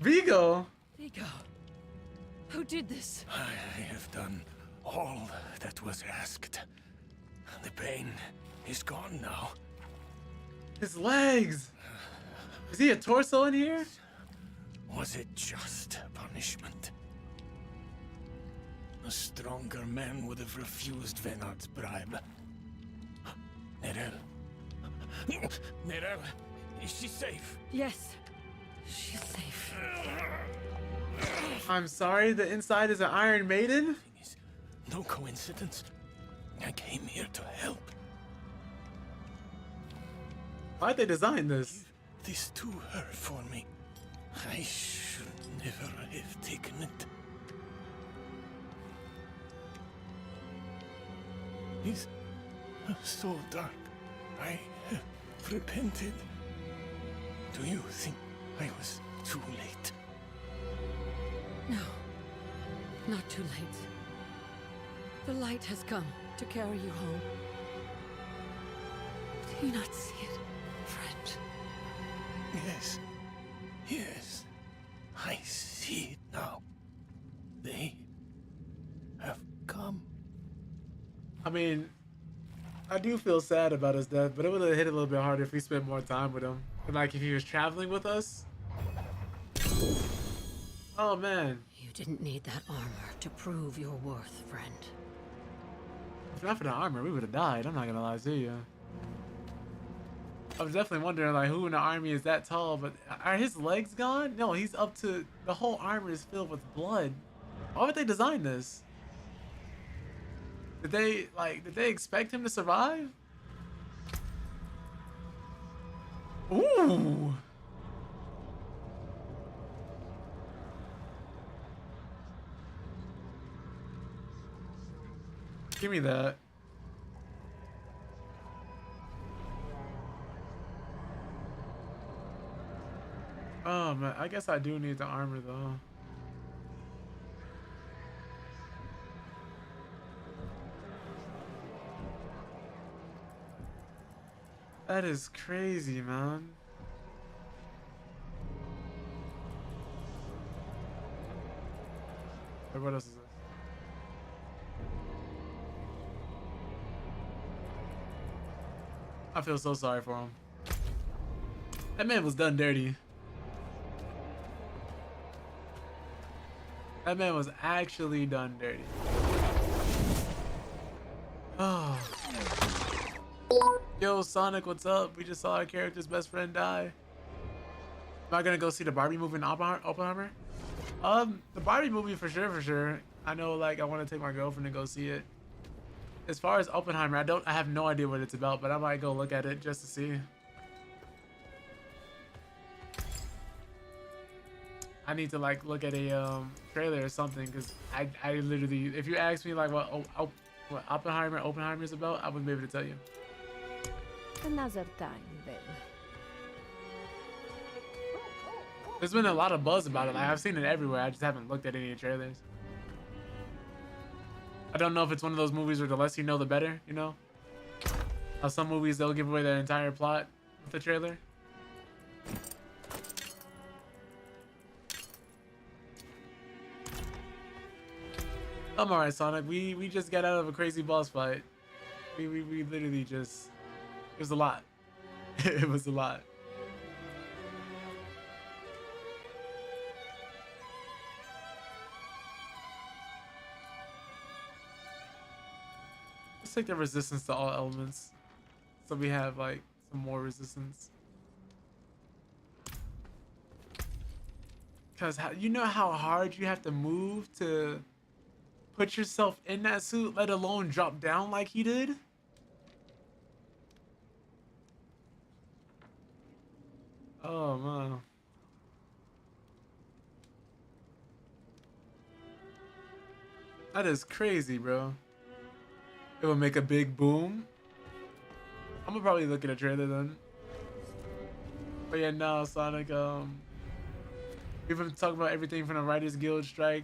Vigo! Vigo, who did this? I have done all that was asked. The pain is gone now. His legs! Is he a torso in here? Was it just punishment? A stronger man would have refused Venard's bribe. Nerel. Nerel, is she safe? Yes, she's safe. I'm sorry, the inside is an Iron Maiden? It's no coincidence. I came here to help. Why'd they design this? Give this to her for me. I should never have taken it. It's so dark. I have repented. Do you think I was too late? No, not too late. The light has come to carry you home. Do you not see it, friend? Yes. Yes. I see it now. They have come. I mean, I do feel sad about his death, but it would have hit a little bit harder if we spent more time with him. And like if he was traveling with us. Oh man. You didn't need that armor to prove your worth, friend. If not for the armor, we would have died. I'm not gonna lie to you. I was definitely wondering like who in the army is that tall, but are his legs gone? No, he's up to, the whole armor is filled with blood. Why would they design this? Did they expect him to survive? Ooh. Give me that. Oh man, I guess I do need the armor though. That is crazy, man. Wait, what else is this? I feel so sorry for him. That man was done dirty. That man was actually done dirty. Oh. Yo, Sonic, what's up? We just saw our character's best friend die. Am I gonna go see the Barbie movie in Oppenheimer? The Barbie movie for sure. I know, like, I want to take my girlfriend to go see it. As far as Oppenheimer, I have no idea what it's about, but I might go look at it just to see. I need to like look at a trailer or something, because I literally, if you ask me like what Oppenheimer is about, I wouldn't be able to tell you. Another time, then. There's been a lot of buzz about it. Like, I've seen it everywhere. I just haven't looked at any trailers. I don't know if it's one of those movies where the less you know, the better, you know? How some movies, they'll give away their entire plot with the trailer. I'm alright, Sonic. We just got out of a crazy boss fight. We literally just... It was a lot. It was a lot. Let's take the resistance to all elements. So we have like some more resistance. Cause you know how hard you have to move to put yourself in that suit, let alone drop down like he did. Oh man. That is crazy, bro. It will make a big boom. I'm gonna probably look at a trailer then. But yeah, no, Sonic, we've been talking about everything from the Writers Guild strike,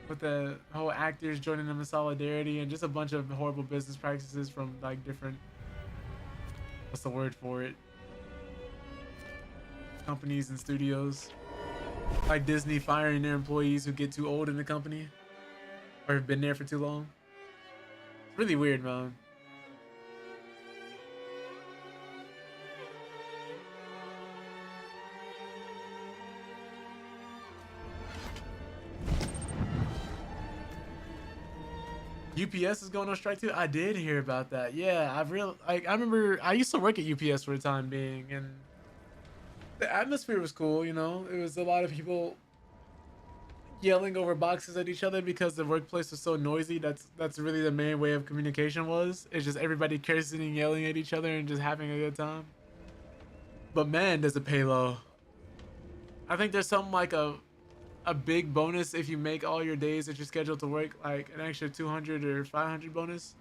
with the whole actors joining them in solidarity, and just a bunch of horrible business practices from like different, what's the word for it? Companies and studios. Like Disney firing their employees who get too old in the company or have been there for too long. It's really weird, man. UPS is going on strike too. I did hear about that. Yeah, I remember I used to work at UPS for the time being, and the atmosphere was cool. You know, it was a lot of people yelling over boxes at each other because the workplace was so noisy. That's really the main way of communication was. It's just everybody cursing and yelling at each other and just having a good time. But man, does it pay low. I think there's something like a big bonus if you make all your days that you're scheduled to work, like an extra 200 or 500 bonus.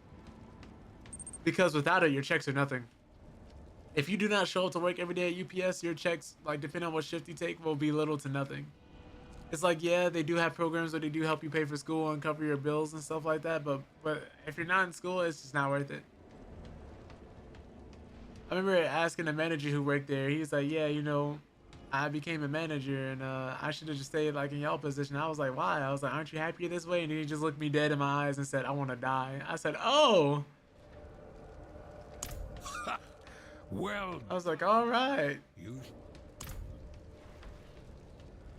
Because without it, your checks are nothing. If you do not show up to work every day at UPS, your checks, like depending on what shift you take, will be little to nothing. It's like, yeah, they do have programs where they do help you pay for school and cover your bills and stuff like that, but if you're not in school, it's just not worth it. I remember asking a manager who worked there, he was like, yeah, you know, I became a manager and I should have just stayed like in y'all position. I was like, why? I was like, aren't you happier this way? And he just looked me dead in my eyes and said, I want to die. I said, oh. Well, I was like, all right.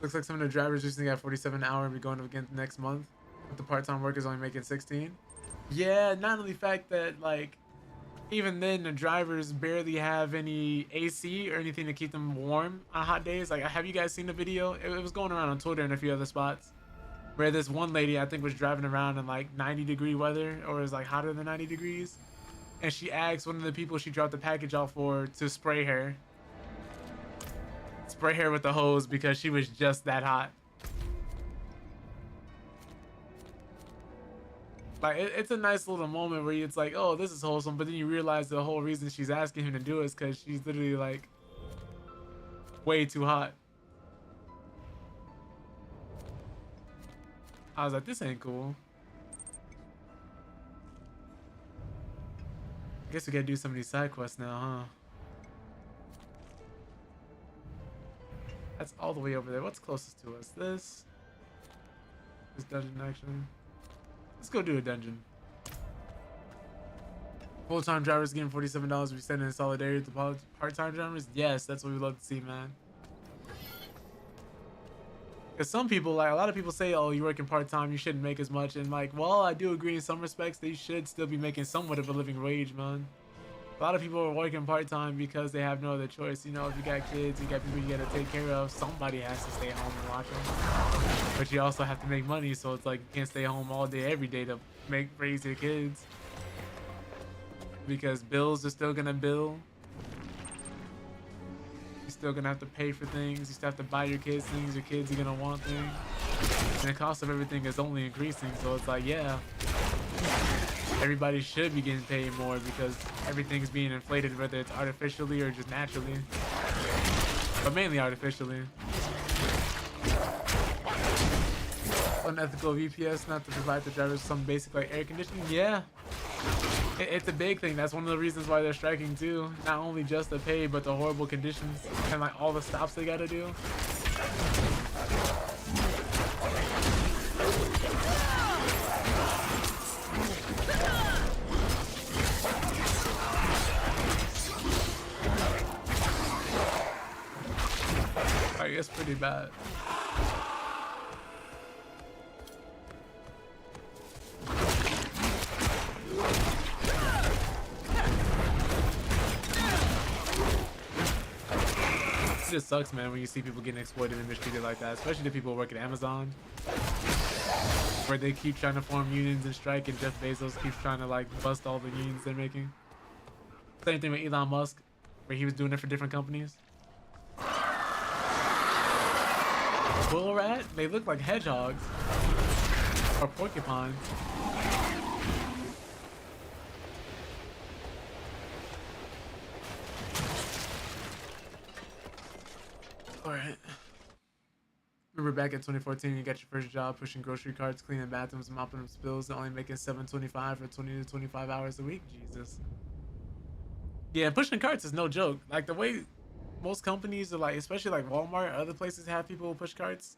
Looks like some of the drivers recently got 47 an hour and be going up again next month. But the part-time workers only making 16. Yeah, not only the fact that like, even then the drivers barely have any AC or anything to keep them warm on hot days. Like, have you guys seen the video? It was going around on Twitter and a few other spots where this one lady, I think, was driving around in like 90-degree weather, or it was like hotter than 90 degrees. And she asked one of the people she dropped the package off for to spray her with the hose because she was just that hot. Like, it's a nice little moment where it's like, oh, this is wholesome, but then you realize the whole reason she's asking him to do it is because she's literally like way too hot. I was like, this ain't cool. I guess we gotta do some of these side quests now, huh? That's all the way over there. What's closest to us? This dungeon, actually. Let's go do a dungeon. Full-time drivers getting $47 to be sent in solidarity with the part-time drivers. Yes, that's what we love to see, man. Because some people, like a lot of people say, oh, you're working part-time, you shouldn't make as much. And like, well, I do agree in some respects, they should still be making somewhat of a living wage, man. A lot of people are working part-time because they have no other choice. You know, if you got kids, you got people you gotta take care of, somebody has to stay home and watch them. But you also have to make money, so it's like you can't stay home all day, every day to raise your kids. Because bills are still gonna bill. You're still gonna have to pay for things. You still have to buy your kids things. Your kids are gonna want things. And the cost of everything is only increasing, so it's like, yeah. Everybody should be getting paid more because everything's being inflated, whether it's artificially or just naturally. But mainly artificially. Unethical VPS not to provide the drivers some basic like air conditioning. Yeah. It's a big thing. That's one of the reasons why they're striking too. Not only just the pay, but the horrible conditions and like all the stops they gotta do. I guess pretty bad. just sucks, man, when you see people getting exploited and mistreated like that, especially the people who work at Amazon, where they keep trying to form unions and strike, and Jeff Bezos keeps trying to like bust all the unions they're making. Same thing with Elon Musk, where he was doing it for different companies. Bull rat? They look like hedgehogs or porcupines. Alright. Remember back in 2014, you got your first job pushing grocery carts, cleaning bathrooms, mopping up spills, and only making $7.25 for 20 to 25 hours a week? Jesus. Yeah, pushing carts is no joke. Like, the way most companies are, like, especially like Walmart, other places have people who push carts,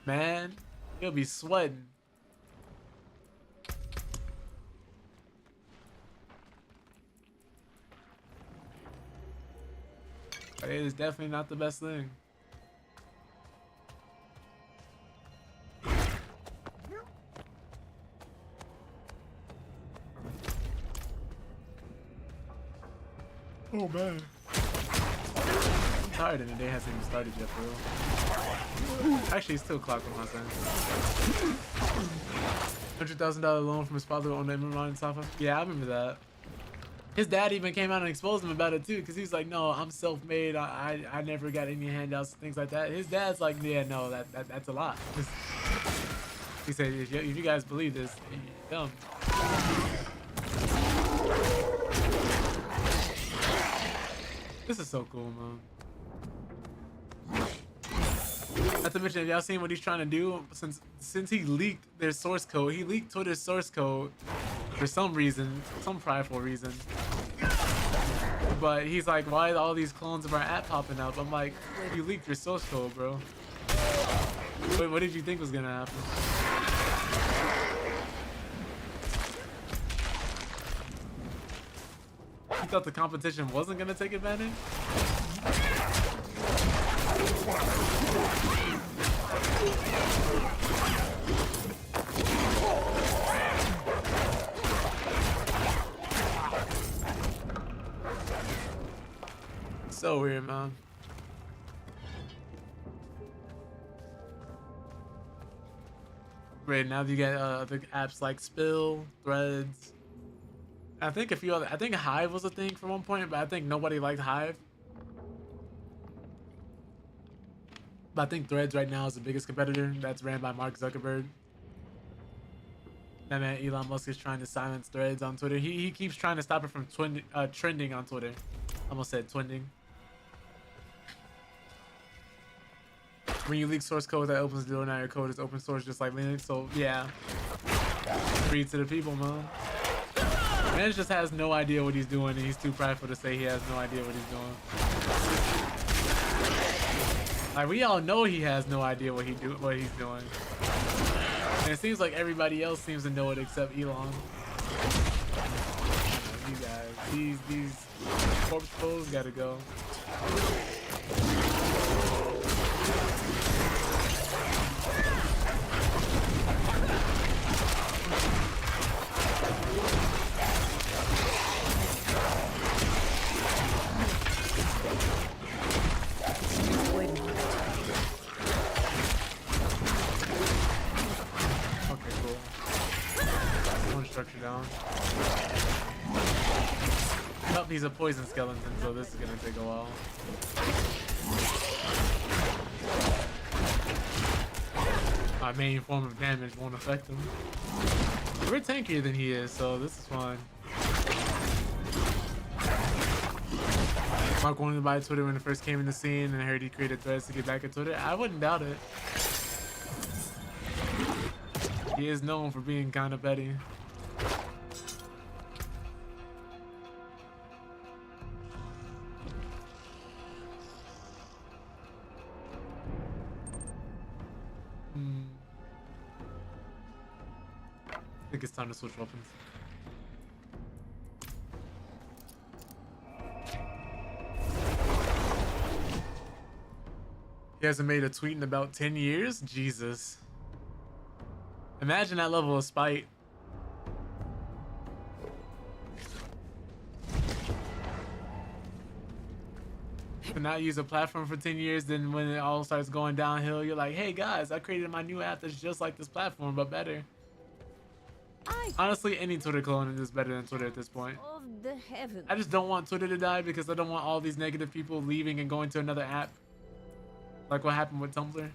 man, you'll be sweating. But it is definitely not the best thing. Oh man. I'm tired and the day hasn't even started yet, bro. Actually, it's still clocking my son. $100,000 loan from his father on the Imran Safa. Yeah, I remember that. His dad even came out and exposed him about it too, because he's like, no, I'm self-made. I never got any handouts, things like that. His dad's like, yeah, no, that's a lot. He said, if you guys believe this, you're dumb. This is so cool, man. Not to mention, have y'all seen what he's trying to do? Since he leaked their source code, he leaked Twitter's source code for some reason, some prideful reason. But he's like, why are all these clones of our app popping up? I'm like, you leaked your source code, bro. Wait, what did you think was gonna happen? You thought the competition wasn't gonna take advantage? So weird, man. Right now you get other apps like Spill, Threads. I think a few other. I think Hive was a thing for one point, but I think nobody liked Hive. But I think Threads right now is the biggest competitor. That's ran by Mark Zuckerberg. That man Elon Musk is trying to silence Threads on Twitter. He keeps trying to stop it from trending on Twitter. Almost said twinding. When you leak source code, that opens the door. Now your code is open source, just like Linux. So yeah, free to the people, man. Man just has no idea what he's doing, and he's too prideful to say he has no idea what he's doing. Like, we all know he has no idea what he's doing. And it seems like everybody else seems to know it except Elon. You guys, these corpse pose gotta go. Structure down. Oh, he's a poison skeleton, so this is gonna take a while. My main form of damage won't affect him. We're tankier than he is, so this is fine. Mark wanted to buy Twitter when it first came in the scene, and I heard he created Threads to get back at Twitter. I wouldn't doubt it. He is known for being kind of petty. I think it's time to switch weapons. He hasn't made a tweet in about 10 years? Jesus. Imagine that level of spite. To not use a platform for 10 years, then when it all starts going downhill, you're like, hey guys, I created my new app that's just like this platform, but better. Honestly, any Twitter clone is better than Twitter at this point. Of the heavens. I just don't want Twitter to die because I don't want all these negative people leaving and going to another app. Like what happened with Tumblr.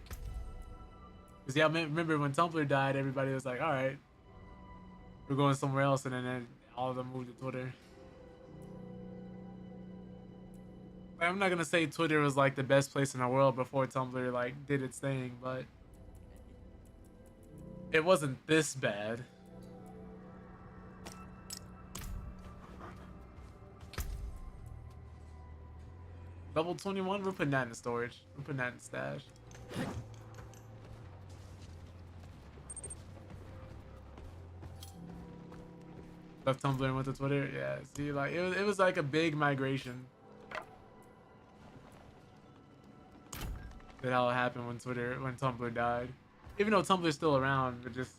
Because yeah, I remember when Tumblr died, everybody was like, all right, we're going somewhere else, and then all of them moved to Twitter. I'm not gonna say Twitter was like the best place in the world before Tumblr like did its thing, but it wasn't this bad. Level 21, we're putting that in storage. We're putting that in stash. Left Tumblr and went to Twitter. Yeah, see, like it was like a big migration. That how it happened when Tumblr died. Even though Tumblr's still around, but just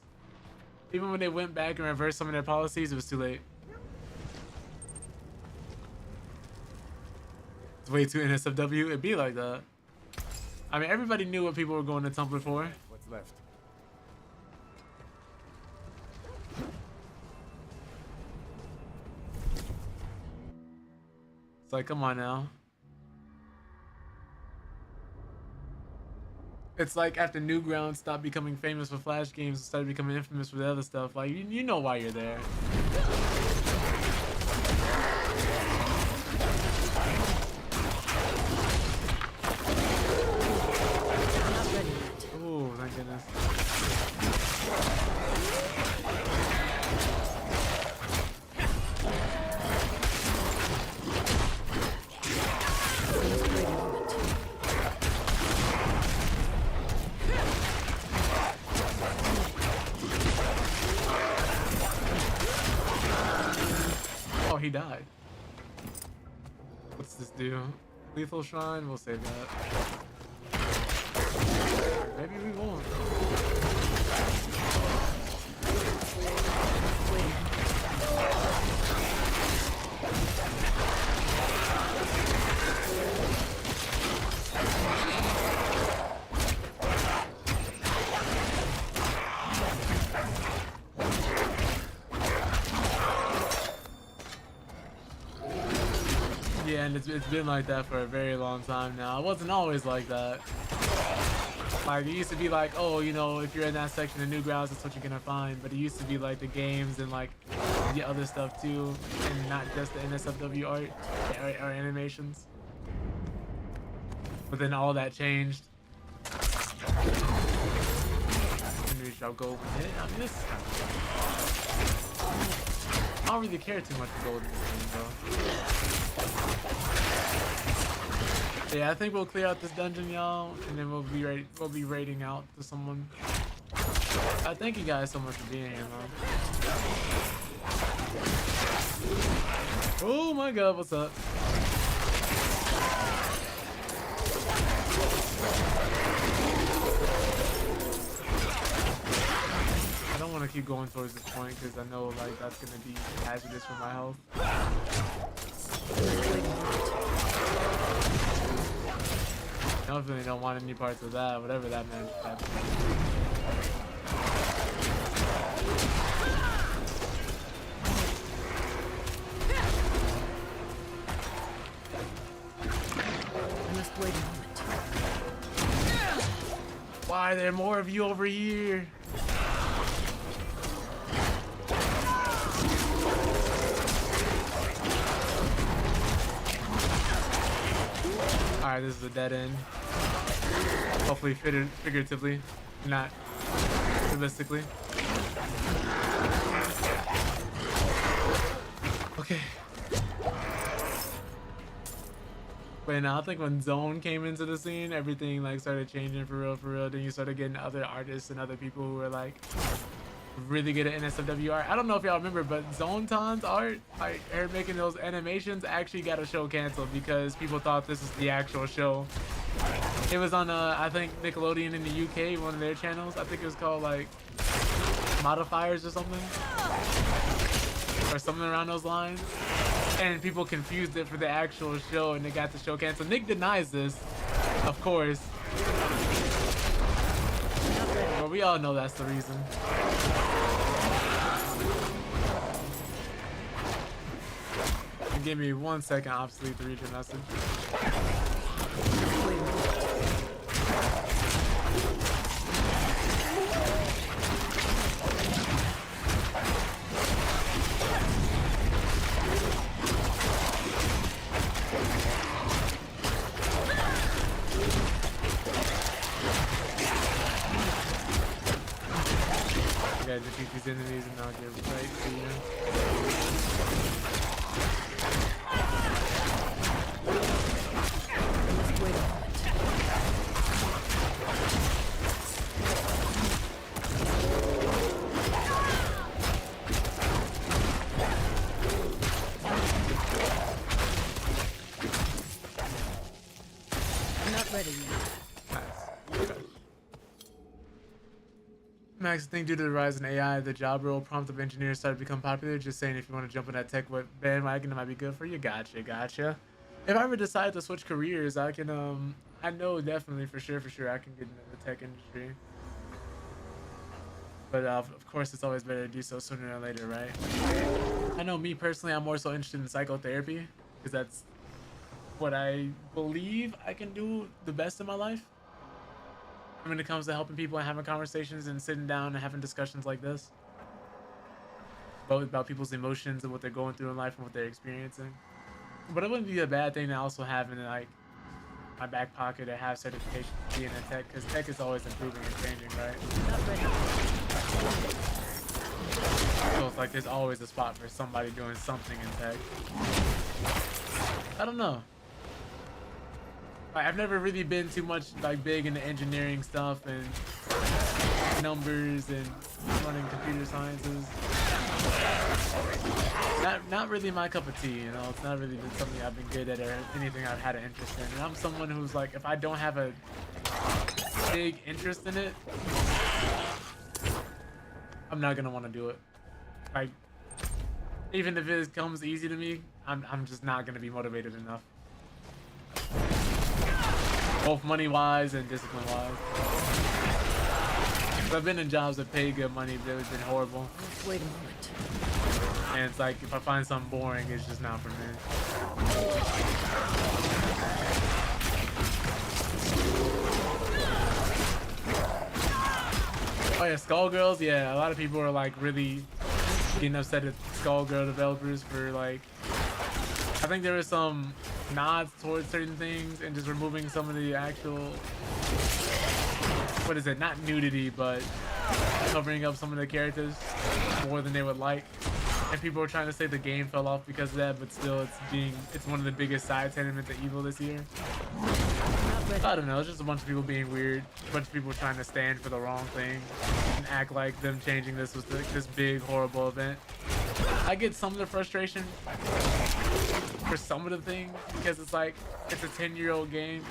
even when they went back and reversed some of their policies, it was too late. It's way too NSFW. It'd be like that. I mean, everybody knew what people were going to Tumblr for. What's left? It's like, come on now. It's like after Newgrounds stopped becoming famous for Flash games and started becoming infamous for the other stuff. Like, you know why you're there. Oh, thank goodness. Oh, he died. What's this do? Lethal Shrine? We'll save that. Maybe we won't. Yeah, and it's been like that for a very long time now. It wasn't always like that. Like, it used to be like, oh, you know, if you're in that section of Newgrounds, that's what you're gonna find. But it used to be like the games and like the other stuff too, and not just the NSFW art or animations. But then all that changed. And we shall go with it. I mean, this is kind of... I don't really care too much for gold in this game, though. Yeah, I think we'll clear out this dungeon, y'all, and then we'll be raiding out to someone. Thank you guys so much for being here, man. Oh my god, what's up? I don't want to keep going towards this point because I know like that's gonna be hazardous for my health. I definitely don't want any parts of that, whatever that meant. I must wait a moment. Why are there more of you over here? Alright, this is a dead end. Hopefully figuratively, not realistically. Okay. But now I think when Zone came into the scene, everything like started changing for real. Then you started getting other artists and other people who were like really good at NSFW art. I don't know if y'all remember, but Zontan's art, like her making those animations, actually got a show canceled because people thought this was the actual show. It was on I think Nickelodeon in the UK, one of their channels. I think it was called like Modifiers or something around those lines. and people confused it for the actual show, and they got the show canceled. Nick denies this, of course, but we all know that's the reason. Give me 1 second, obviously, to read your message. Okay, defeat these enemies and I'll get right to you. Max, I think due to the rise in AI, the job role prompt of engineers started to become popular. Just saying, if you want to jump on that tech bandwagon, it might be good for you. Gotcha. If I ever decide to switch careers, I can, I know definitely for sure, I can get into the tech industry. But of course, it's always better to do so sooner than later, right? I know me personally, I'm more so interested in psychotherapy because that's what I believe I can do the best in my life. When it comes to helping people and having conversations and sitting down and having discussions like this, both about people's emotions and what they're going through in life and what they're experiencing. But it wouldn't be a bad thing to also have in like my back pocket to have certification to be in a tech, because tech is always improving and changing, right? So it's like there's always a spot for somebody doing something in tech. I don't know. I've never really been too much like big into engineering stuff and numbers and running computer sciences. Not really my cup of tea, you know. It's not really been something I've been good at or anything I've had an interest in. And I'm someone who's like, if I don't have a big interest in it, I'm not gonna want to do it. Like, even if it comes easy to me, I'm just not gonna be motivated enough. Both money-wise and discipline-wise. I've been in jobs that pay good money, but it's been horrible. Wait a moment. And it's like, if I find something boring, it's just not for me. Oh yeah, Skullgirls, yeah, a lot of people are like really getting upset at Skullgirl developers for like, I think there was some nods towards certain things and just removing some of the actual, what is it, not nudity, but covering up some of the characters more than they would like. And people are trying to say the game fell off because of that, but still it's one of the biggest side tenements of evil this year. I don't know, it's just a bunch of people being weird, a bunch of people trying to stand for the wrong thing and act like them changing this was this big horrible event. I get some of the frustration for some of the things because it's like, it's a 10-year-old game.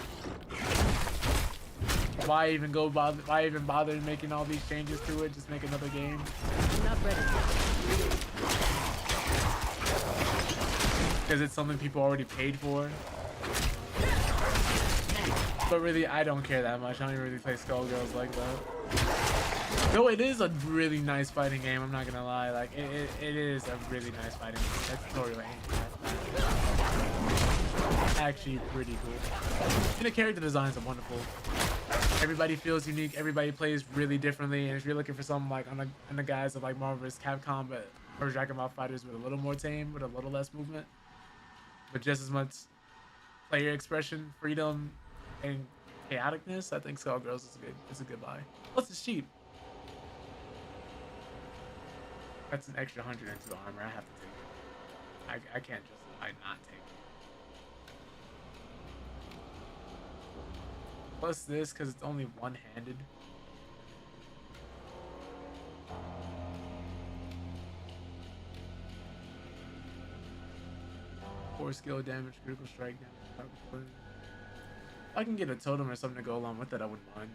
Why even bother making all these changes to it? Just make another game. I'm not ready. Because it's something people already paid for. But really, I don't care that much. I don't even really play Skullgirls like that. Though it is a really nice fighting game, I'm not gonna lie. Like, it is a really nice fighting game. That tutorial ain't actually pretty cool. And the character designs are wonderful. Everybody feels unique. Everybody plays really differently. And if you're looking for something like on the guise of like Marvel vs. Capcom, but or Dragon Ball Fighters with a little more tame, with a little less movement, but just as much player expression, freedom, and chaoticness, I think Skullgirls is a good buy. Plus, it's cheap. That's an extra 100 into the armor. I have to take it. I can't just not take it. Plus this, because it's only one-handed. Four skill damage, critical strike damage. If I can get a totem or something to go along with it, I wouldn't mind.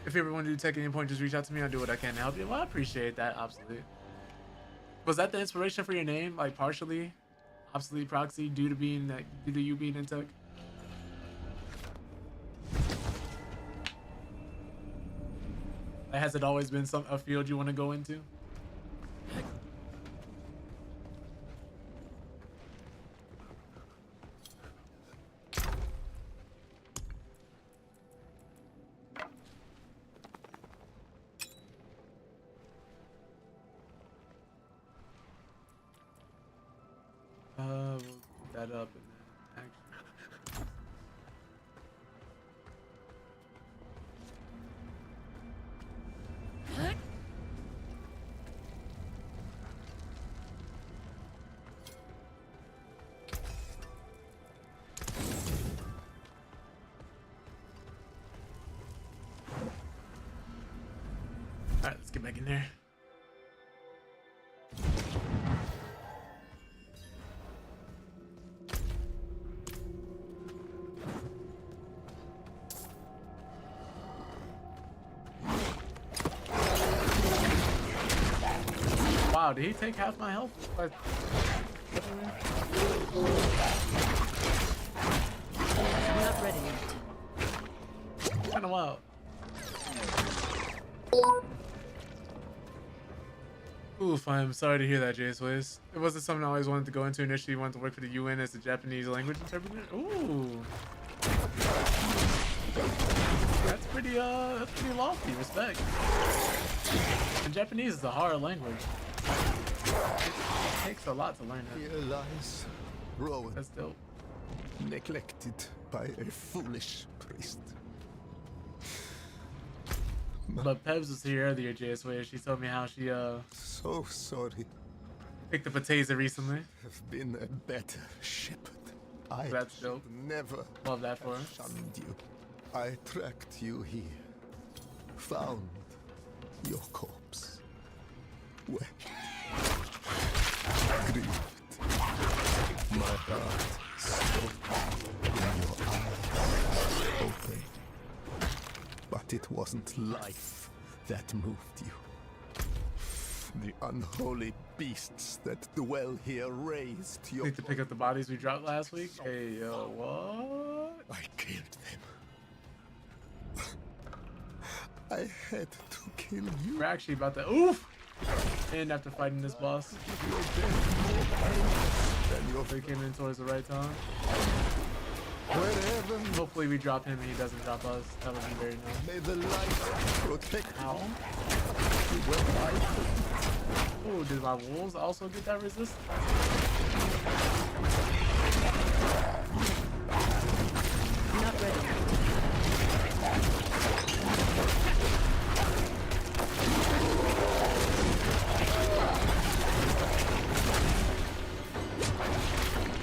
If you ever want to take any point, just reach out to me. I'll do what I can to help you. Well, I appreciate that, Obsolete. Was that the inspiration for your name? Like partially? Obsolete Proxy due to you being in tech? Has it always been a field you want to go into? We'll put that up and then action. Alright, let's get back in there. Wow, did he take half my health? Like, I'm not ready yet. kind of wild. Oof, I'm sorry to hear that, Jaceways. It wasn't something I always wanted to go into initially. Wanted to work for the UN as a Japanese language interpreter. Ooh. That's pretty lofty. Respect. And Japanese is a hard language. It takes a lot to learn it. Here lies Rowan, That's dope. neglected by a foolish priest. But Pebs was here earlier, JSW. She told me how she So sorry. picked up a taser recently. I've been a better shepherd. I That's should dope. never Love that for her. have shunned you. I tracked you here. Found your corpse. Wept. Grieved. My heart spoke in your eyes. Open. But it wasn't life that moved you. The unholy beasts that dwell here raised your... Need to pick up the bodies we dropped last week. Hey, yo, what? I killed them. I had to kill you. We're actually about to oof. And after fighting this boss, they came in towards the right time. Wherever. Hopefully we drop him and he doesn't drop us. That would be very nice. May the light protect Ow. you when I... Oh, did my wolves also get that resistance? Not ready.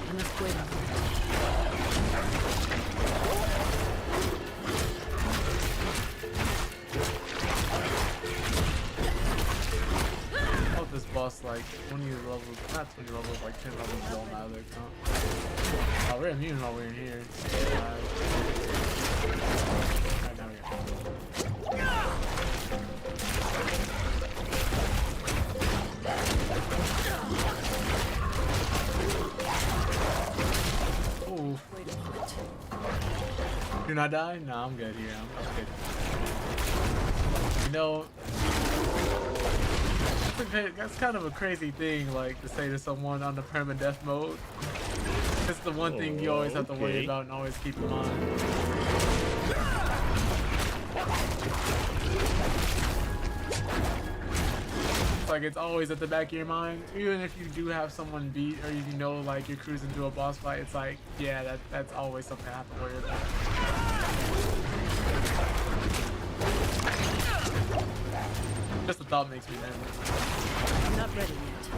I must wait. I hope this boss like 20 levels, not 20 levels, like 10 levels below my other account. Oh, we're immune while we're in here. Alright, now we're here. Ooh. Wait a minute. You're not dying? No, I'm good here. I'm good. You know, that's kind of a crazy thing, like, to say to someone on the permadeath mode. It's the one thing you always have to worry about and always keep in mind. Like, it's always at the back of your mind. Even if you do have someone beat, or you know, like, you're cruising through a boss fight, it's like, yeah, that's always something I have to worry about. Just the thought makes me nervous. I'm not ready yet.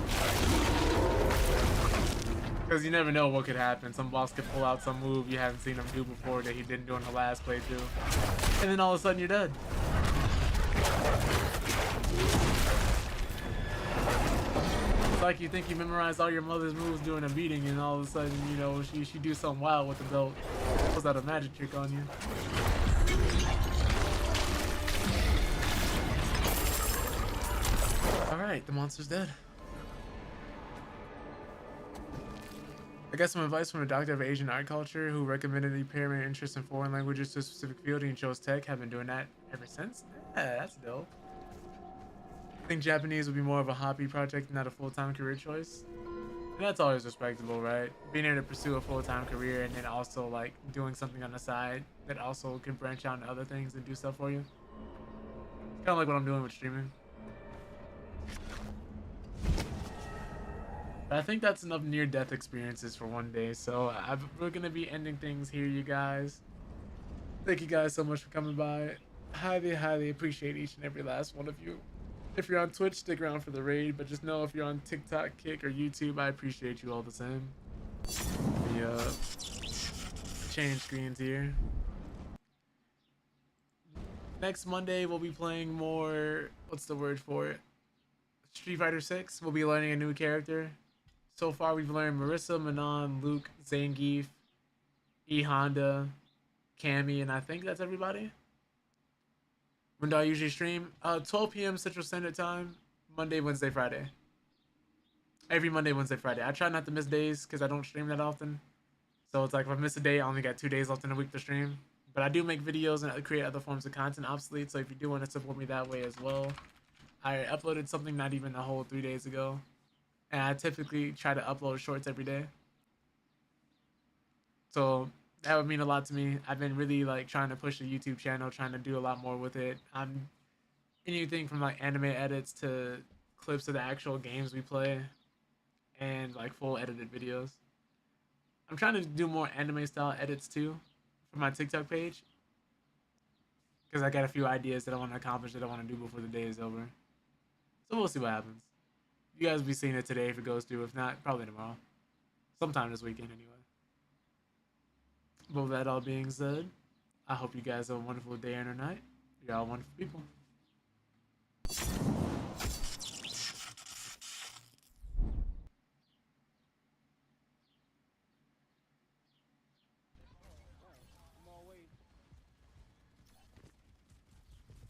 Because you never know what could happen. Some boss could pull out some move you haven't seen him do before that he didn't do in the last playthrough. And then all of a sudden you're dead. It's like you think you memorized all your mother's moves during a beating, and all of a sudden, you know, she do something wild with the belt. Pulls out a magic trick on you. Alright, the monster's dead. I got some advice from a doctor of Asian art culture who recommended me pair my interest in foreign languages to a specific field and chose tech. Have been doing that ever since. Yeah, that's dope. I think Japanese would be more of a hobby project, not a full-time career choice. And that's always respectable, right? Being able to pursue a full-time career and then also like doing something on the side that also can branch out into other things and do stuff for you. It's kind of like what I'm doing with streaming. But I think that's enough near-death experiences for one day. So we're gonna be ending things here, you guys. Thank you guys so much for coming by. Highly, highly appreciate each and every last one of you. If you're on Twitch, stick around for the raid. But just know if you're on TikTok, Kick, or YouTube, I appreciate you all the same. The change screens here. Next Monday, we'll be playing more. What's the word for it? Street Fighter 6. We'll be learning a new character. So far, we've learned Marissa, Manon, Luke, Zangief, E Honda, Cammy, and I think that's everybody. When do I usually stream? 12 p.m. Central Standard Time, Monday, Wednesday, Friday. Every Monday, Wednesday, Friday. I try not to miss days because I don't stream that often. So it's like if I miss a day, I only got 2 days left in a week to stream. But I do make videos and create other forms of content obsolete. So if you do want to support me that way as well, I uploaded something not even a whole 3 days ago. And I typically try to upload shorts every day. So that would mean a lot to me. I've been really like trying to push the YouTube channel, trying to do a lot more with it. I'm anything from like anime edits to clips of the actual games we play and like full edited videos. I'm trying to do more anime style edits too for my TikTok page because I got a few ideas that I want to accomplish that I want to do before the day is over. So we'll see what happens. You guys will be seeing it today if it goes through. If not, probably tomorrow. Sometime this weekend anyway. But with that all being said, I hope you guys have a wonderful day and or night. You're all wonderful people.